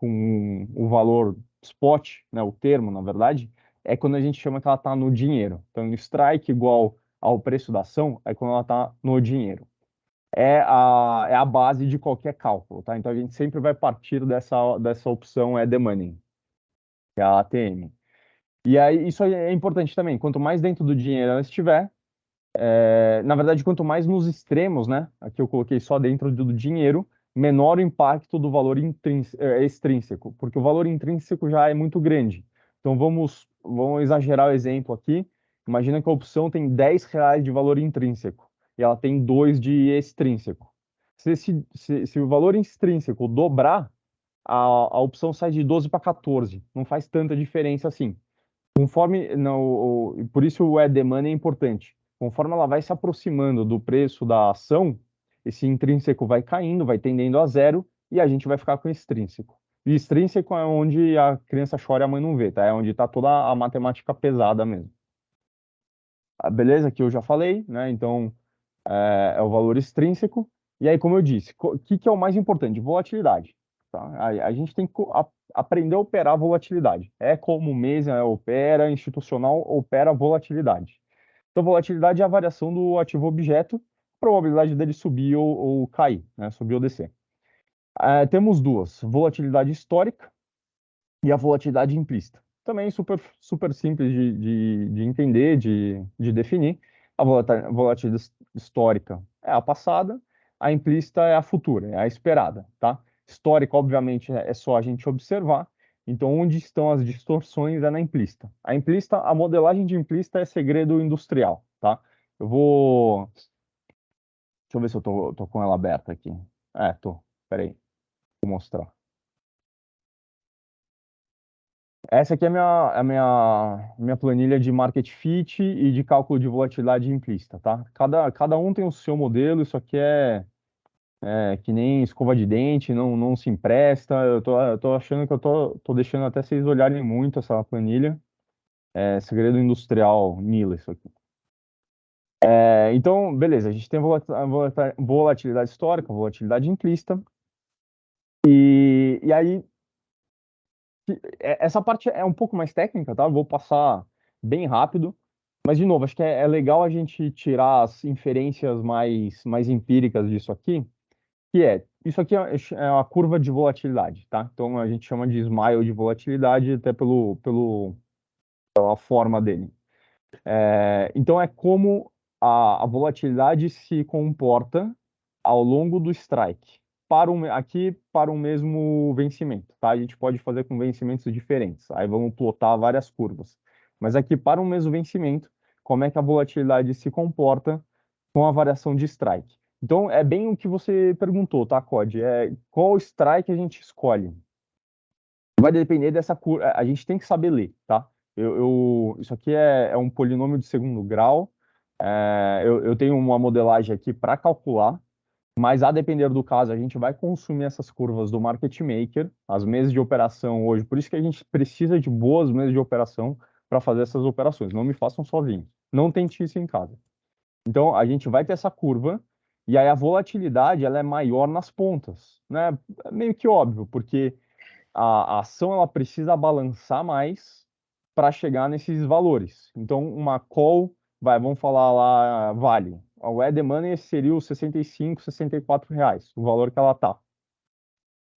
o valor spot, né, o termo, na verdade, é quando a gente chama que ela está no dinheiro. Então, strike igual ao preço da ação é quando ela está no dinheiro. É a base de qualquer cálculo, tá? Então a gente sempre vai partir dessa opção the money, que é a ATM. E aí isso aí é importante também. Quanto mais dentro do dinheiro ela estiver, na verdade, quanto mais nos extremos, né? Aqui eu coloquei só dentro do dinheiro, menor o impacto do valor extrínseco, porque o valor intrínseco já é muito grande. Então vamos exagerar o exemplo aqui. Imagina que a opção tem R$ 10 de valor intrínseco e ela tem 2 de extrínseco. Se o valor extrínseco dobrar, a opção sai de 12 para 14. Não faz tanta diferença assim. Conforme, não, por isso o the money é importante. Conforme ela vai se aproximando do preço da ação, esse intrínseco vai caindo, vai tendendo a zero e a gente vai ficar com extrínseco. E extrínseco é onde a criança chora e a mãe não vê, tá? É onde está toda a matemática pesada mesmo. Beleza? Que eu já falei, né? Então, é o valor extrínseco. E aí, como eu disse, o que é o mais importante? Volatilidade. Tá? A gente tem que aprender a operar a volatilidade. É como o Mesa opera, institucional opera a volatilidade. Então, volatilidade é a variação do ativo objeto, probabilidade dele subir ou cair, né? Subir ou descer. Temos duas, volatilidade histórica e a volatilidade implícita. Também super, super simples de entender, de definir. A volatilidade histórica é a passada, a implícita é a futura, é a esperada, tá? Histórica, obviamente, é só a gente observar. Então, onde estão as distorções é na implícita. A implícita, a modelagem de implícita é segredo industrial, tá? Eu vou... Deixa eu ver se eu tô com ela aberta aqui. Tô. Peraí. Vou mostrar. Essa aqui é a minha planilha de market fit e de cálculo de volatilidade implícita, tá? Cada um tem o seu modelo, isso aqui é que nem escova de dente, não se empresta. Eu tô achando que eu tô deixando até vocês olharem muito essa planilha. É segredo industrial Miller, isso aqui. Então, beleza, a gente tem volatilidade histórica, volatilidade implícita. E aí, essa parte é um pouco mais técnica, tá? Eu vou passar bem rápido. Mas, de novo, acho que é legal a gente tirar as inferências mais empíricas disso aqui, que isso aqui é uma curva de volatilidade, tá? Então, a gente chama de smile de volatilidade, até pela forma dele. Então, é como a volatilidade se comporta ao longo do strike, aqui para um mesmo vencimento, tá? A gente pode fazer com vencimentos diferentes, aí vamos plotar várias curvas. Mas aqui para um mesmo vencimento, como é que a volatilidade se comporta com a variação de strike? Então, é bem o que você perguntou, tá, Code? Qual strike a gente escolhe? Vai depender dessa curva. A gente tem que saber ler, tá? Isso aqui é um polinômio de segundo grau. Eu tenho uma modelagem aqui para calcular, mas a depender do caso, a gente vai consumir essas curvas do market maker, as mesas de operação hoje. Por isso que a gente precisa de boas mesas de operação para fazer essas operações. Não me façam sozinho. Não tente isso em casa. Então, a gente vai ter essa curva, e aí a volatilidade ela é maior nas pontas, né? É meio que óbvio, porque a ação ela precisa balançar mais para chegar nesses valores. Então, uma call, vamos falar lá, Vale. O at the money seria os 65, 64 reais, o valor que ela tá.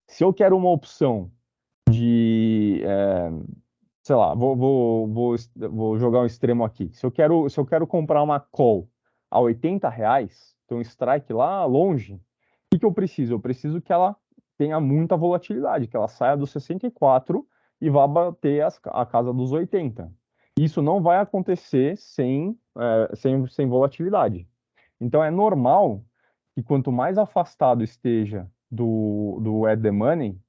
Se eu quero uma opção de, sei lá, vou jogar um extremo aqui. Se eu quero comprar uma call a 80 reais, então strike lá longe, o que eu preciso? Eu preciso que ela tenha muita volatilidade, que ela saia dos 64 e vá bater a casa dos 80. Isso não vai acontecer sem volatilidade. Então é normal que quanto mais afastado esteja do at the money,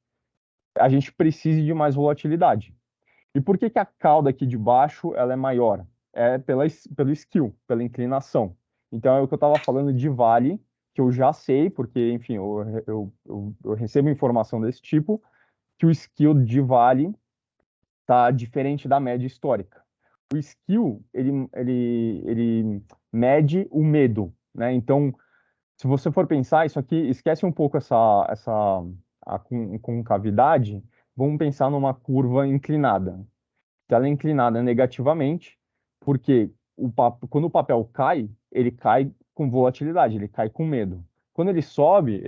a gente precise de mais volatilidade. E por que a cauda aqui de baixo ela é maior? É pelo skill, pela inclinação. Então é o que eu estava falando de Vale, que eu já sei, porque, enfim, eu recebo informação desse tipo, que o skill de Vale está diferente da média histórica. O skill, ele mede o medo, né? Então, se você for pensar, isso aqui, esquece um pouco a concavidade, vamos pensar numa curva inclinada. Se ela é inclinada negativamente, porque quando o papel cai, ele cai com volatilidade, ele cai com medo. Quando ele sobe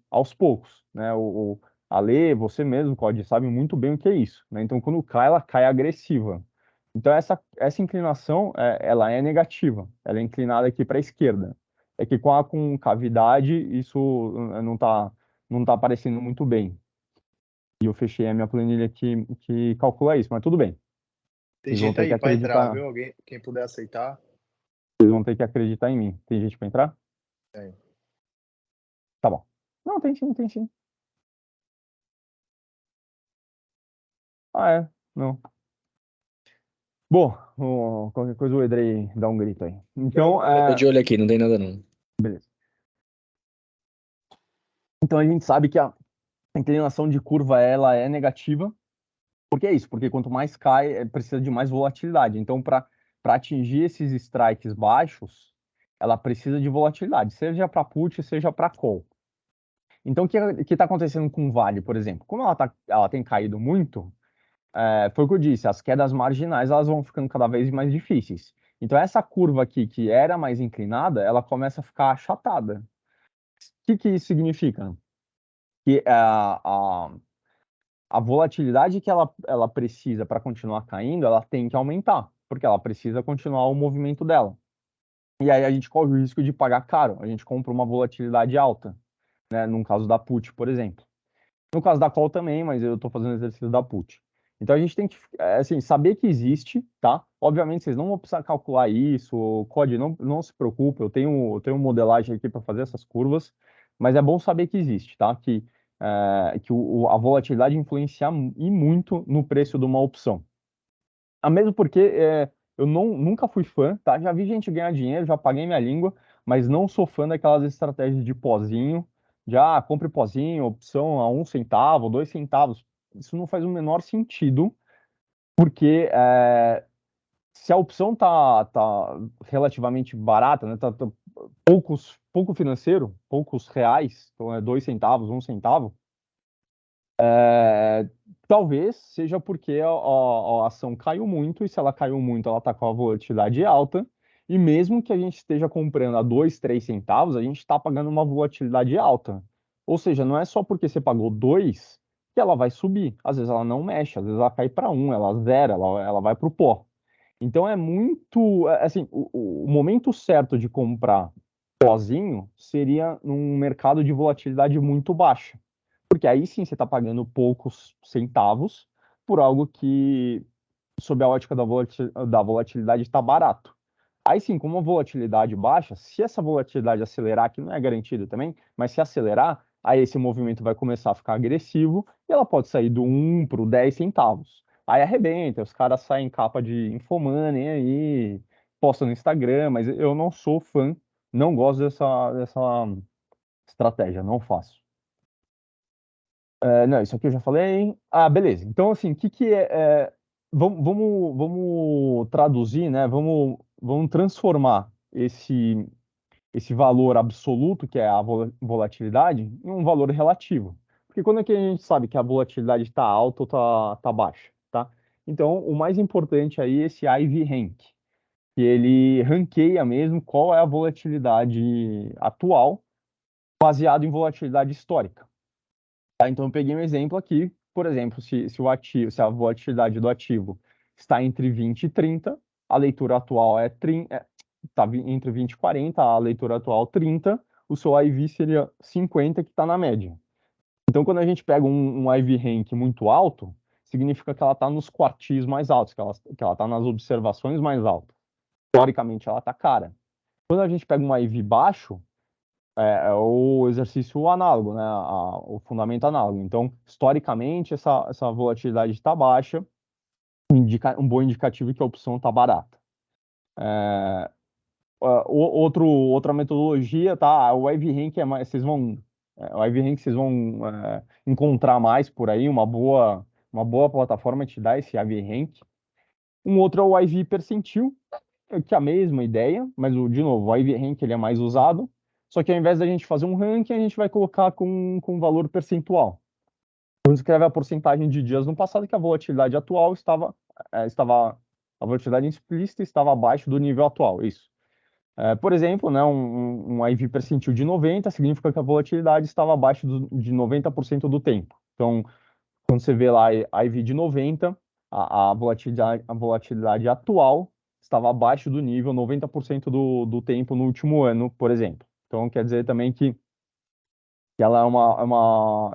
aos poucos, né? A Lê, você mesmo, Cody, sabe muito bem o que é isso, né? Então, quando cai, ela cai agressiva. Então, essa inclinação, ela é negativa, ela é inclinada aqui para a esquerda. É que com a concavidade, isso não tá aparecendo muito bem. E eu fechei a minha planilha aqui que calcula isso, mas tudo bem. Tem Vocês vão gente ter que aí para entrar, acreditar. viu? Alguém, quem puder aceitar. Vocês vão ter que acreditar em mim. Tem gente para entrar? Tem. Tá bom. Não, tem sim, tem sim. Ah, é? Não. Bom, qualquer coisa o Edrei dá um grito aí. Então, Eu tô de olho aqui, não tem nada não. beleza. Então a gente sabe que a inclinação de curva ela é negativa. Por que é isso? Porque quanto mais cai, precisa de mais volatilidade. Então, para atingir esses strikes baixos, ela precisa de volatilidade, seja para put, seja para call. Então, o que está acontecendo com o Vale, por exemplo? Como ela tem caído muito, foi o que eu disse, as quedas marginais elas vão ficando cada vez mais difíceis. Então, essa curva aqui, que era mais inclinada, ela começa a ficar achatada. O que isso significa? Que a volatilidade que ela precisa para continuar caindo, ela tem que aumentar, porque ela precisa continuar o movimento dela. e aí a gente corre o risco de pagar caro. A gente compra uma volatilidade alta, né? No caso da put, por exemplo. No caso da call também, mas eu estou fazendo exercício da put. Então a gente tem que, assim, saber que existe, tá? Obviamente vocês não vão precisar calcular isso, o COD não se preocupe, eu tenho modelagem aqui para fazer essas curvas, mas é bom saber que existe, tá? A volatilidade influencia e muito no preço de uma opção. Mesmo porque eu nunca fui fã, tá? Já vi gente ganhar dinheiro, já paguei minha língua, mas não sou fã daquelas estratégias de pozinho. Já compre pozinho, opção a 1 centavo, 2 centavos. Isso não faz o menor sentido, porque se a opção tá relativamente barata, né? Tá pouco financeiro, poucos reais, então é 2 centavos, 1 centavo. Talvez seja porque a ação caiu muito, e se ela caiu muito, ela está com a volatilidade alta, e mesmo que a gente esteja comprando a 2, 3 centavos, a gente está pagando uma volatilidade alta. Ou seja, não é só porque você pagou 2 que ela vai subir. Às vezes ela não mexe, às vezes ela cai para 1, ela zera, ela vai para o pó. Então é muito, assim, o momento certo de comprar sozinho seria num mercado de volatilidade muito baixa. Porque aí sim você está pagando poucos centavos por algo que, sob a ótica da volatilidade, está barato. Aí sim, com uma volatilidade baixa, se essa volatilidade acelerar, que não é garantido também, mas se acelerar, aí esse movimento vai começar a ficar agressivo e ela pode sair do 1 para o 10 centavos. Aí arrebenta, os caras saem em capa de Infomoney aí, postam no Instagram, mas eu não sou fã, não gosto dessa estratégia, não faço. Não, isso aqui eu já falei. Beleza. Então, assim, o que que vamos traduzir, né? Vamos transformar esse valor absoluto, que é a volatilidade, em um valor relativo. Porque quando é que a gente sabe que a volatilidade está alta ou tá baixa, tá? Então, o mais importante aí é esse IV Rank, que ele ranqueia mesmo qual é a volatilidade atual, baseado em volatilidade histórica. Tá? Então, eu peguei um exemplo aqui, por exemplo, se a volatilidade do ativo está entre 20 e 30, a leitura atual está entre 20 e 40, a leitura atual 30, o seu IV seria 50, que está na média. Então, quando a gente pega um IV rank muito alto, significa que ela está nos quartis mais altos, que ela está nas observações mais altas. Teoricamente, ela está cara. Quando a gente pega um IV baixo, é o exercício análogo, né? O fundamento análogo. Então, historicamente, essa volatilidade está baixa, indica um bom indicativo que a opção está barata. Outra metodologia, tá? O Ivy Rank é mais, o Ivy Rank vocês vão encontrar mais por aí, uma boa plataforma te dá esse Ivy Rank. Um outro é o IV percentil, que é a mesma ideia, mas de novo, o IV Rank ele é mais usado. Só que ao invés da gente fazer um ranking, a gente vai colocar com valor percentual. Então, escreve a porcentagem de dias no passado que a volatilidade atual a volatilidade implícita estava abaixo do nível atual. Isso. Por exemplo, né, um IV percentil de 90 significa que a volatilidade estava abaixo de 90% do tempo. Então, quando você vê lá a IV de 90, a volatilidade atual estava abaixo do nível 90% do tempo no último ano, por exemplo. Então, quer dizer também que ela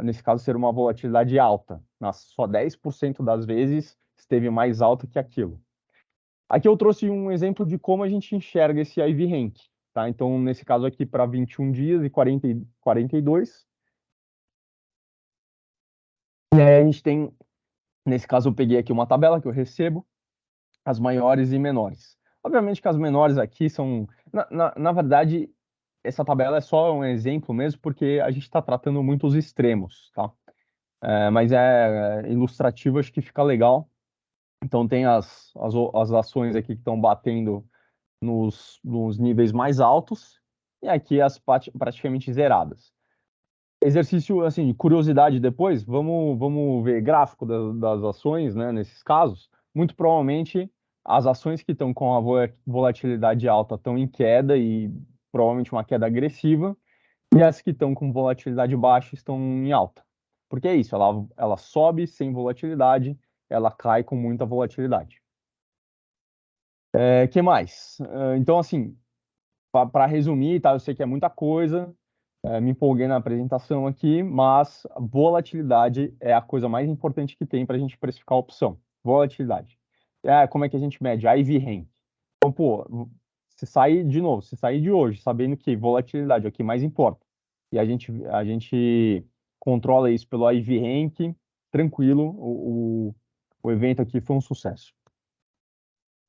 nesse caso, ser uma volatilidade alta. Só 10% das vezes esteve mais alta que aquilo. Aqui eu trouxe um exemplo de como a gente enxerga esse IV Rank. Tá? Então, nesse caso aqui, para 21 dias e 42. E aí a gente tem, nesse caso, eu peguei aqui uma tabela que eu recebo, as maiores e menores. Obviamente que as menores aqui são. Na verdade, essa tabela é só um exemplo mesmo, porque a gente está tratando muito os extremos, tá? Mas é ilustrativo, acho que fica legal. Então, tem as ações aqui que estão batendo nos níveis mais altos, e aqui as praticamente zeradas. Exercício, assim, curiosidade depois, vamos ver gráfico das ações, né, nesses casos. Muito provavelmente as ações que estão com a volatilidade alta estão em queda e provavelmente uma queda agressiva, e as que estão com volatilidade baixa estão em alta. Porque é isso, ela sobe sem volatilidade, ela cai com muita volatilidade. Que mais? Então, assim, para resumir, tá? Eu sei que é muita coisa, me empolguei na apresentação aqui, mas volatilidade é a coisa mais importante que tem para a gente precificar a opção. Volatilidade. Como é que a gente mede? IV rank. Então, pô, se sair de hoje sabendo que volatilidade é o que mais importa, e a gente controla isso pelo IV rank, tranquilo, o evento aqui foi um sucesso.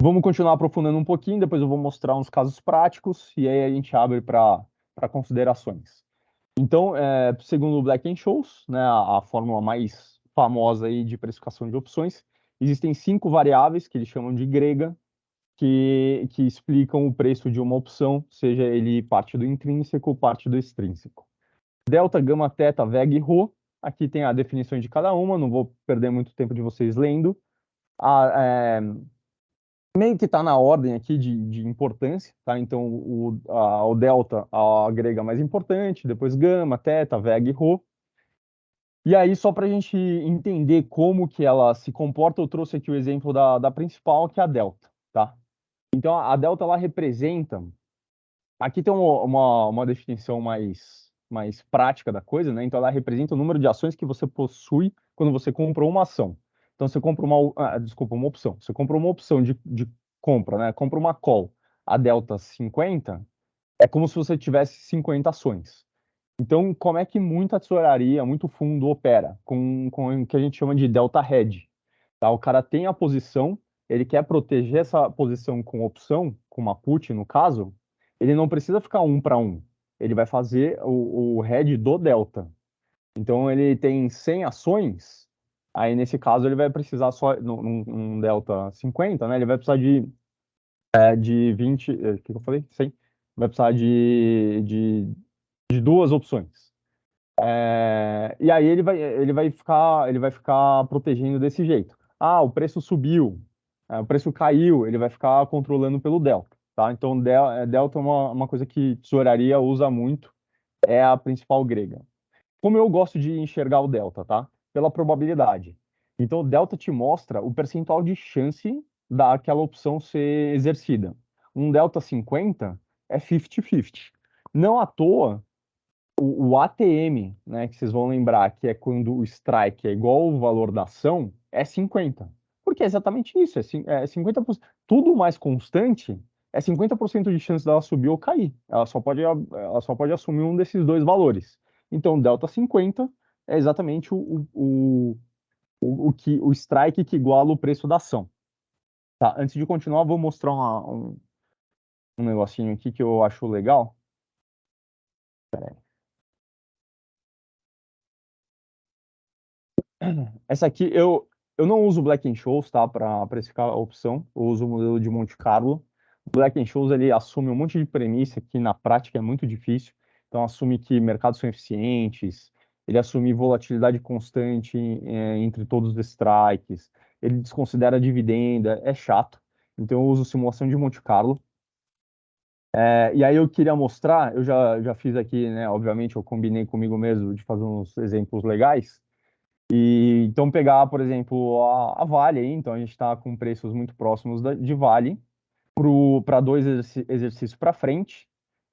Vamos continuar aprofundando um pouquinho, depois eu vou mostrar uns casos práticos e aí a gente abre para considerações. Então, segundo o Black-Scholes, né, a fórmula mais famosa aí de precificação de opções, existem 5 variáveis que eles chamam de grega, que explicam o preço de uma opção, seja ele parte do intrínseco ou parte do extrínseco. Delta, gama, teta, veg e rho. Aqui tem a definição de cada uma, não vou perder muito tempo de vocês lendo. Meio que está na ordem aqui de importância, tá? Então, o delta, a grega mais importante, depois gama, teta, veg, rho. E aí, só para a gente entender como que ela se comporta, eu trouxe aqui o exemplo da principal, que é a delta, tá? Então, a delta, ela representa... Aqui tem uma definição mais prática da coisa, né? Então, ela representa o número de ações que você possui quando você comprou uma ação. Então, você compra uma opção. Você comprou uma opção de compra, né? Compra uma call, a delta 50, é como se você tivesse 50 ações. Então, como é que muita tesouraria, muito fundo opera? Com o que a gente chama de delta hedge. Tá? O cara tem a posição, ele quer proteger essa posição com opção, com uma put no caso, ele não precisa ficar 1 para 1. Ele vai fazer o hedge do delta. Então, ele tem 100 ações, aí nesse caso ele vai precisar só, num delta 50, né? Ele vai precisar de 20, o que eu falei? 100. Vai precisar de duas opções. E aí ele vai ficar protegendo desse jeito. Ah, o preço subiu, o preço caiu, ele vai ficar controlando pelo delta, tá? Então, delta é uma coisa que tesouraria usa muito, é a principal grega. Como eu gosto de enxergar o delta, tá? Pela probabilidade. Então, o delta te mostra o percentual de chance daquela opção ser exercida. Um delta 50 é 50-50. Não à toa, o ATM, né, que vocês vão lembrar que é quando o strike é igual ao valor da ação, é 50. Porque é exatamente isso, é 50%. Tudo mais constante é 50% de chance dela subir ou cair. Ela só pode assumir um desses dois valores. Então, delta 50 é exatamente o strike que iguala o preço da ação. Tá, antes de continuar, vou mostrar um negocinho aqui que eu acho legal. Essa aqui eu não uso Black-Scholes, tá, para precificar a opção. Eu uso o modelo de Monte Carlo. O Black-Scholes ele assume um monte de premissa que na prática é muito difícil. Então assume que mercados são eficientes, ele assume volatilidade constante entre todos os strikes, ele desconsidera dividenda, é chato. Então eu uso simulação de Monte Carlo. E aí eu queria mostrar, eu já fiz aqui, né? Obviamente eu combinei comigo mesmo de fazer uns exemplos legais. E então pegar, por exemplo, a Vale aí, então a gente está com preços muito próximos de Vale para dois exercícios para frente,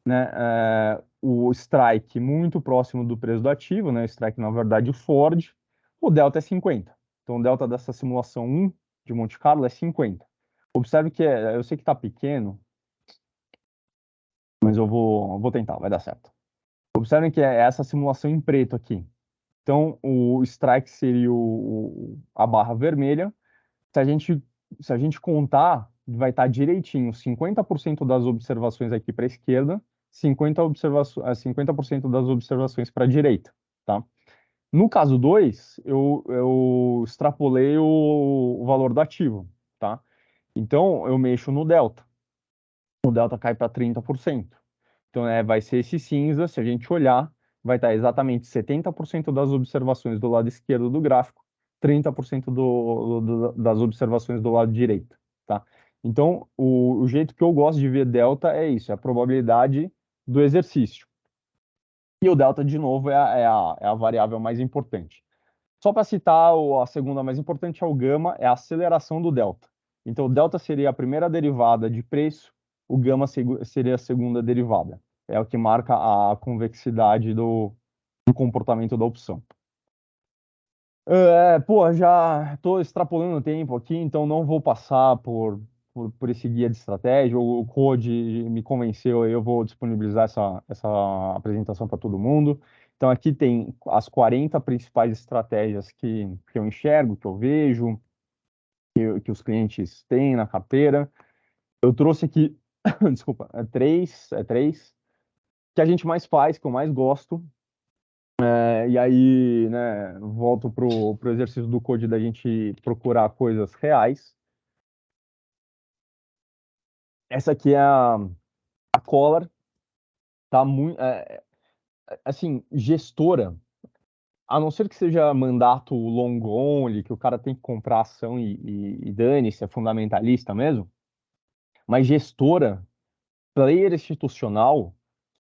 né? O strike muito próximo do preço do ativo, né? O strike, na verdade, o Ford, o delta é 50. Então o delta dessa simulação 1 de Monte Carlo é 50. Observe que eu sei que está pequeno, mas eu vou tentar, vai dar certo. Observem que é essa simulação em preto aqui. Então, o strike seria a barra vermelha. Se a gente contar, vai estar direitinho 50% das observações aqui para a esquerda, 50% das observações para a direita, tá? No caso 2, eu extrapolei o valor do ativo, tá? Então, eu mexo no delta. O delta cai para 30%. Então, vai ser esse cinza, se a gente olhar, vai estar exatamente 70% das observações do lado esquerdo do gráfico, 30% das observações do lado direito, tá? Então, o jeito que eu gosto de ver delta é isso, é a probabilidade do exercício. E o delta, de novo, é a variável mais importante. Só para citar, a segunda mais importante é o gama, é a aceleração do delta. Então, o delta seria a primeira derivada de preço o gama seria a segunda derivada. É o que marca a convexidade do comportamento da opção. Pô, já estou extrapolando o tempo aqui, então não vou passar por esse guia de estratégia. O Code me convenceu, eu vou disponibilizar essa apresentação para todo mundo. Então aqui tem as 40 principais estratégias que eu enxergo, que eu vejo, que os clientes têm na carteira. Eu trouxe aqui, desculpa, três, que a gente mais faz, que eu mais gosto. E aí, né, volto pro exercício do Code da gente procurar coisas reais. Essa aqui é a Collar, tá muito, assim, gestora, a não ser que seja mandato long only, que o cara tem que comprar ação e dane-se, é fundamentalista mesmo, mas gestora, player institucional,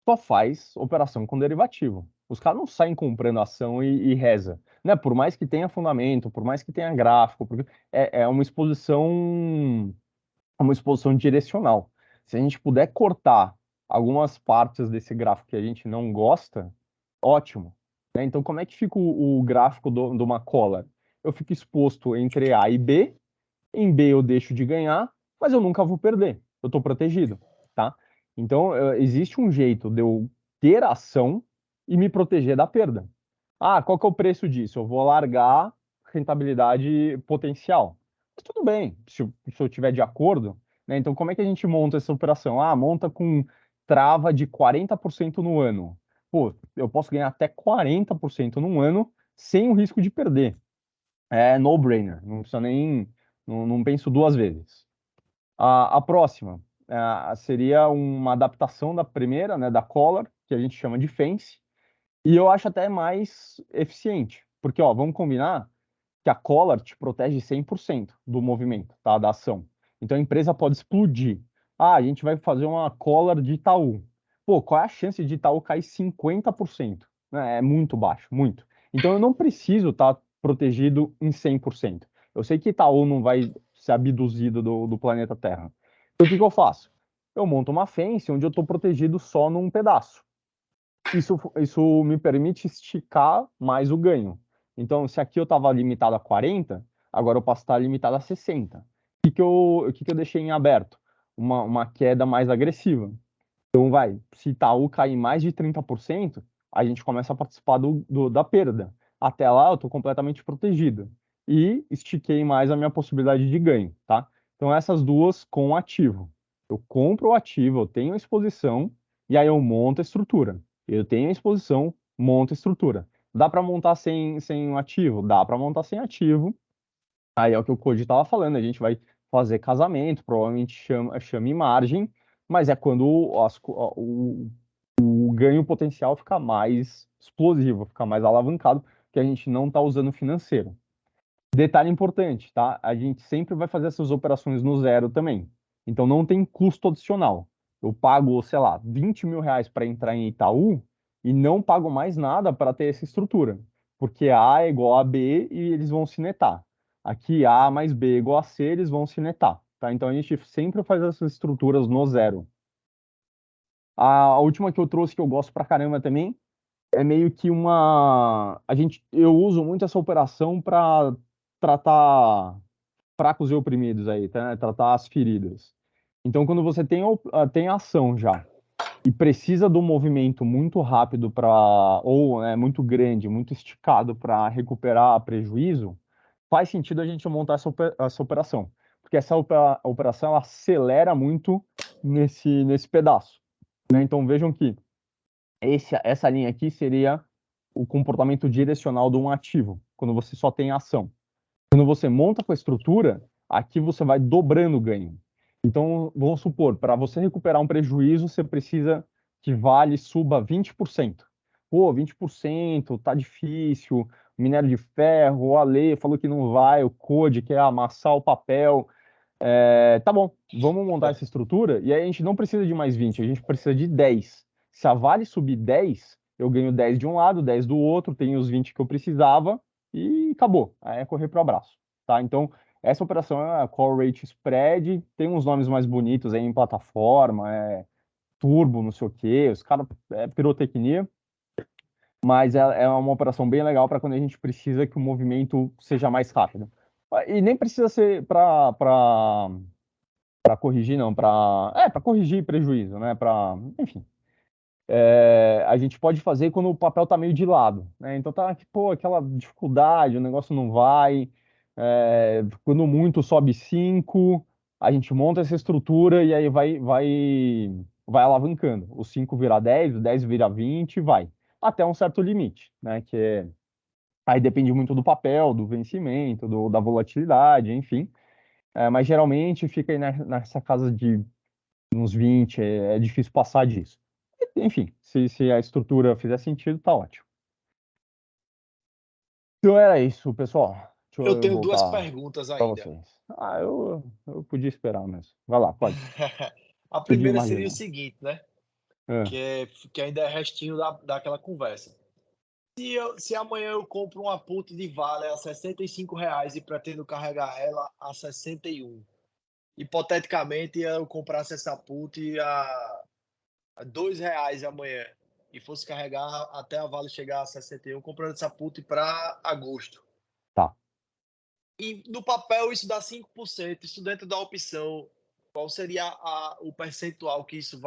só faz operação com derivativo. Os caras não saem comprando ação e reza, né? Por mais que tenha fundamento, por mais que tenha gráfico, porque é uma exposição direcional. Se a gente puder cortar algumas partes desse gráfico que a gente não gosta, ótimo. Né? Então, como é que fica o gráfico de uma collar? Eu fico exposto entre A e B. Em B eu deixo de ganhar, mas eu nunca vou perder. Eu estou protegido, tá? Então, existe um jeito de eu ter ação e me proteger da perda. Ah, qual que é o preço disso? Eu vou largar rentabilidade potencial. Mas tudo bem, se eu tiver de acordo, né? Então, como é que a gente monta essa operação? Ah, monta com trava de 40% no ano. Pô, eu posso ganhar até 40% num ano sem o risco de perder. É no-brainer, não precisa nem, não penso duas vezes. A próxima seria uma adaptação da primeira, né, da Collar, que a gente chama de Fence, e eu acho até mais eficiente, porque, ó, vamos combinar que a Collar te protege 100% do movimento, tá, da ação. Então a empresa pode explodir. Ah, a gente vai fazer uma Collar de Itaú. Pô, qual é a chance de Itaú cair 50%? É muito baixo, muito. Então eu não preciso estar protegido em 100%. Eu sei que Itaú não vai ser abduzido do planeta Terra. Então o que que eu faço? Eu monto uma fence onde eu estou protegido só num pedaço. Isso me permite esticar mais o ganho. Então, se aqui eu estava limitado a 40, agora eu posso estar limitado a 60. O que que eu deixei em aberto? Uma queda mais agressiva. Então, se Itaú cair mais de 30%, a gente começa a participar da perda. Até lá, eu estou completamente protegido. E estiquei mais a minha possibilidade de ganho, tá? Então, essas duas com o ativo. Eu compro o ativo, eu tenho a exposição, e aí eu monto a estrutura. Eu tenho a exposição, monto a estrutura. Dá para montar sem um ativo? Dá para montar sem ativo. Aí é o que o Cody estava falando, a gente vai fazer casamento, provavelmente chame margem, mas é quando o ganho potencial fica mais explosivo, fica mais alavancado, que a gente não está usando financeiro. Detalhe importante, tá? A gente sempre vai fazer essas operações no zero também. Então não tem custo adicional. Eu pago, sei lá, 20 mil reais para entrar em Itaú e não pago mais nada para ter essa estrutura. Porque A é igual a B e eles vão se netar. Aqui A mais B é igual a C, eles vão se netar. Tá? Então a gente sempre faz essas estruturas no zero. A última que eu trouxe que eu gosto pra caramba também é meio que eu uso muito essa operação para tratar fracos e oprimidos aí, tá? Tratar as feridas. Então, quando você tem ação já e precisa de um movimento muito rápido ou muito grande, muito esticado para recuperar prejuízo, faz sentido a gente montar essa operação, porque essa operação ela acelera muito nesse pedaço, né? Então, vejam que essa linha aqui seria o comportamento direcional de um ativo, quando você só tem ação. Quando você monta com a estrutura, aqui você vai dobrando o ganho. Então, vamos supor, para você recuperar um prejuízo, você precisa que Vale suba 20%. Pô, 20%, tá difícil. Minério de ferro, o Ale falou que não vai, o Code quer amassar o papel. Tá bom, vamos montar essa estrutura e aí a gente não precisa de mais 20, a gente precisa de 10. Se a Vale subir 10, eu ganho 10 de um lado, 10 do outro, tenho os 20 que eu precisava e acabou. Aí é correr para o abraço, tá? Então, Essa operação é a Call Rate Spread, tem uns nomes mais bonitos aí em plataforma, Turbo, não sei o quê, os caras, pirotecnia, mas é uma operação bem legal para quando a gente precisa que o movimento seja mais rápido. E nem precisa ser para corrigir, não, para corrigir prejuízo, né? Enfim. A gente pode fazer quando o papel está meio de lado, né? Então tá, pô, aquela dificuldade, o negócio não vai, quando muito sobe 5, a gente monta essa estrutura e aí vai alavancando. O 5 vira 10, o 10 vira 20, vai. Até um certo limite, né? Aí depende muito do papel, do vencimento, da volatilidade, enfim. Mas geralmente fica aí nessa casa de uns 20, é difícil passar disso. Enfim, se a estrutura fizer sentido, tá ótimo. Então era isso, pessoal. Deixa Eu eu tenho duas voltar perguntas para ainda. vocês. Eu podia esperar mesmo. Vai lá, pode. A Podia primeira seria o imaginar. seguinte, né? É. Que ainda é restinho daquela conversa. Se amanhã eu compro uma put de Vale a R$ 65 e pretendo carregar ela a 61, hipoteticamente eu comprasse essa put a R$ 2 amanhã e fosse carregar até a Vale chegar a 61, comprando essa put para agosto. Tá. E no papel isso dá 5%. Isso dentro da opção, qual seria o percentual que isso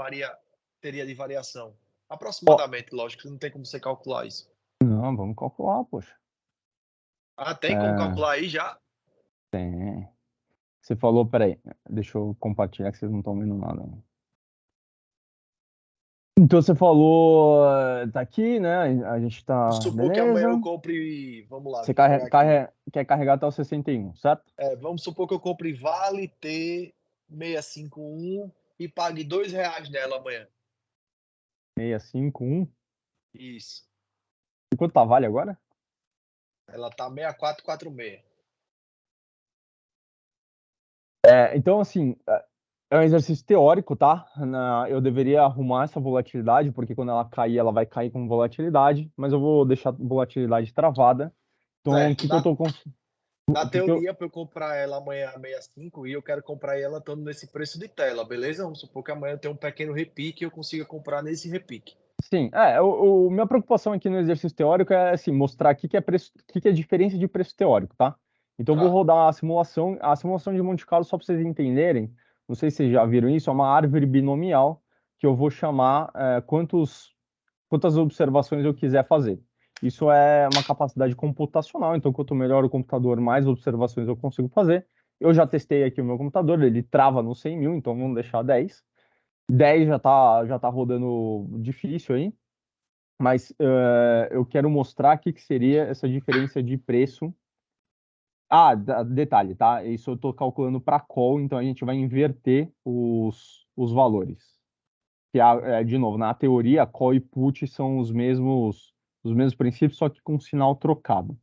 teria de variação? Aproximadamente, lógico, não tem como você calcular isso. Não, vamos calcular, poxa. Tem como calcular aí já? Tem. Você falou, peraí, deixa eu compartilhar que vocês não estão vendo nada. Então você falou, tá aqui, né? A gente tá, Vamos supor que amanhã beleza. eu compre, vamos lá, Você vou pegar aqui. quer carregar até o 61, certo? Vamos supor que eu compre Vale T651 e pague R$ 2 nela amanhã. 651. Isso. E quanto tá Vale agora? Ela tá 6446. Então, assim, é um exercício teórico, tá? Eu deveria arrumar essa volatilidade, porque quando ela cair, ela vai cair com volatilidade, mas eu vou deixar a volatilidade travada. Então, o Certo. que que eu tô com... Na o que que eu... teoria, para eu comprar ela amanhã a 65 e eu quero comprar ela estando nesse preço de tela, beleza? Vamos supor que amanhã eu tenho um pequeno repique e eu consiga comprar nesse repique. Sim, minha preocupação aqui no exercício teórico é, assim, mostrar o que que é preço, o que que é diferença de preço teórico, tá? Então, eu vou Tá. rodar a simulação de Monte Carlo, só para vocês entenderem, não sei se vocês já viram isso, é uma árvore binomial que eu vou chamar quantas observações eu quiser fazer. Isso é uma capacidade computacional, então quanto melhor o computador, mais observações eu consigo fazer. Eu já testei aqui o meu computador, ele trava no 100.000, então vamos deixar 10. 10 já tá rodando difícil aí, mas eu quero mostrar o que seria essa diferença de preço. Detalhe, tá? Isso eu estou calculando para call, então a gente vai inverter os valores. De novo, na teoria, call e put são os mesmos princípios, só que com um sinal trocado.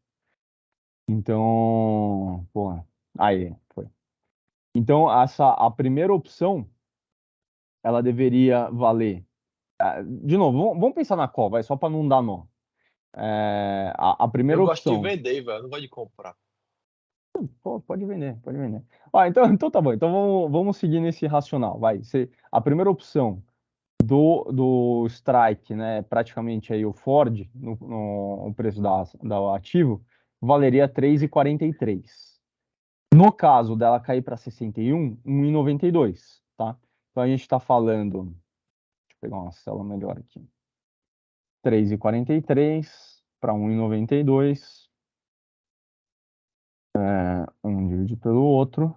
Então, pô, aí, foi. Então, a primeira opção, ela deveria valer. De novo, vamos pensar na call, vai, só para não dar nó. A primeira Eu gosto de opção. vender, velho. Eu não gosto de comprar. Pô, pode vender, pode vender. Então tá bom. Então vamos seguir nesse racional. Vai. A primeira opção do strike, né? Praticamente aí o Ford, no preço da ativo, valeria 3,43. No caso dela cair para 61, 1,92, tá? Então a gente está falando. Deixa eu pegar uma célula melhor aqui. 3,43 para 1,92. Um divide pelo outro.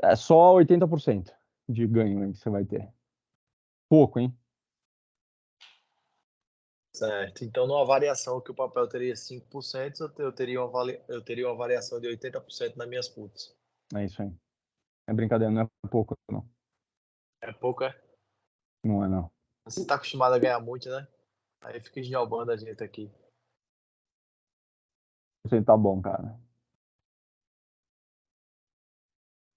É só 80% de ganho aí que você vai ter. Pouco, hein? Certo. Então, numa variação que o papel teria 5%, eu teria uma variação de 80% nas minhas puts. É isso aí. É brincadeira, não é pouco, não. É pouco, é? Não é, não. Você tá acostumado a ganhar muito, né? Aí fica esnobando a gente aqui. Você tá bom, cara.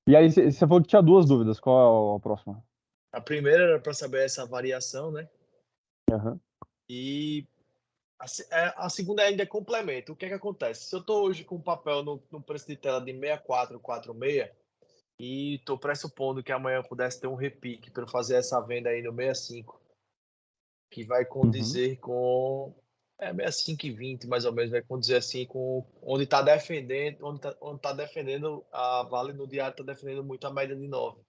E aí, você falou que tinha duas dúvidas. Qual é a próxima? A primeira era para saber essa variação, né? Aham. E a segunda ainda é complemento. O que é que acontece? Se eu estou hoje com o papel no preço de tela de 6446 e estou pressupondo que amanhã eu pudesse ter um repique para fazer essa venda aí no 65, que vai condizer com 65,20 mais ou menos, vai condizer assim com onde está defendendo, onde tá defendendo a Vale no diário, está defendendo muito a média de 9.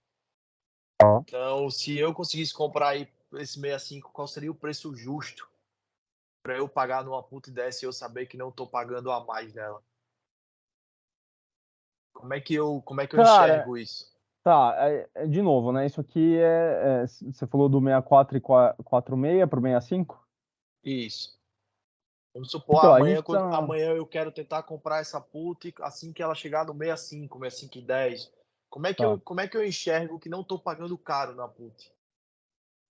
Então, se eu conseguisse comprar aí esse 65, qual seria o preço justo para eu pagar numa put dessa e eu saber que não estou pagando a mais nela? Como é que eu Cara, enxergo isso? tá, de novo, né? Isso aqui você falou do 64 e 46 pro 65? Isso. Vamos supor, Então, a gente tá. amanhã eu quero tentar comprar essa put assim que ela chegar no 65, 65,10. Tá. Como é que eu enxergo que não estou pagando caro na put?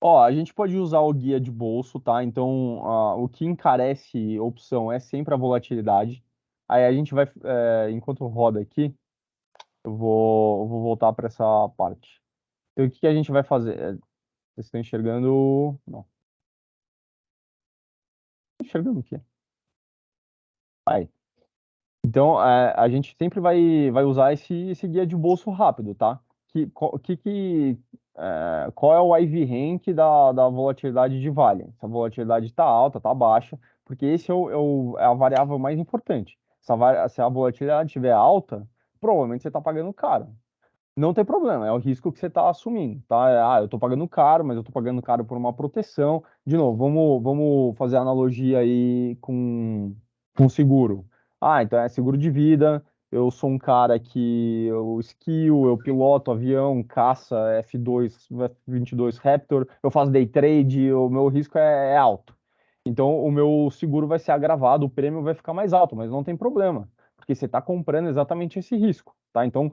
Ó, a gente pode usar o guia de bolso, tá? Então, o que encarece opção é sempre a volatilidade. Aí a gente vai, enquanto roda aqui, eu vou voltar para essa parte. Então, o que que a gente vai fazer? Vocês estão enxergando? Não. Estou enxergando o quê? Aí. Então, a gente sempre vai usar esse guia de bolso rápido, tá? Qual é o IV rank da volatilidade de Vale? Se a volatilidade está alta, está baixa, porque esse é a variável mais importante. Se a volatilidade estiver alta, provavelmente você está pagando caro. Não tem problema, é o risco que você está assumindo, tá? Eu estou pagando caro, mas eu estou pagando caro por uma proteção. De novo, vamos fazer a analogia aí com seguro. Então é seguro de vida. Eu sou um cara que eu esquio, eu piloto avião, caça F2, F-22 Raptor, eu faço day trade, o meu risco é alto. Então o meu seguro vai ser agravado, o prêmio vai ficar mais alto, mas não tem problema, porque você está comprando exatamente esse risco, tá? Então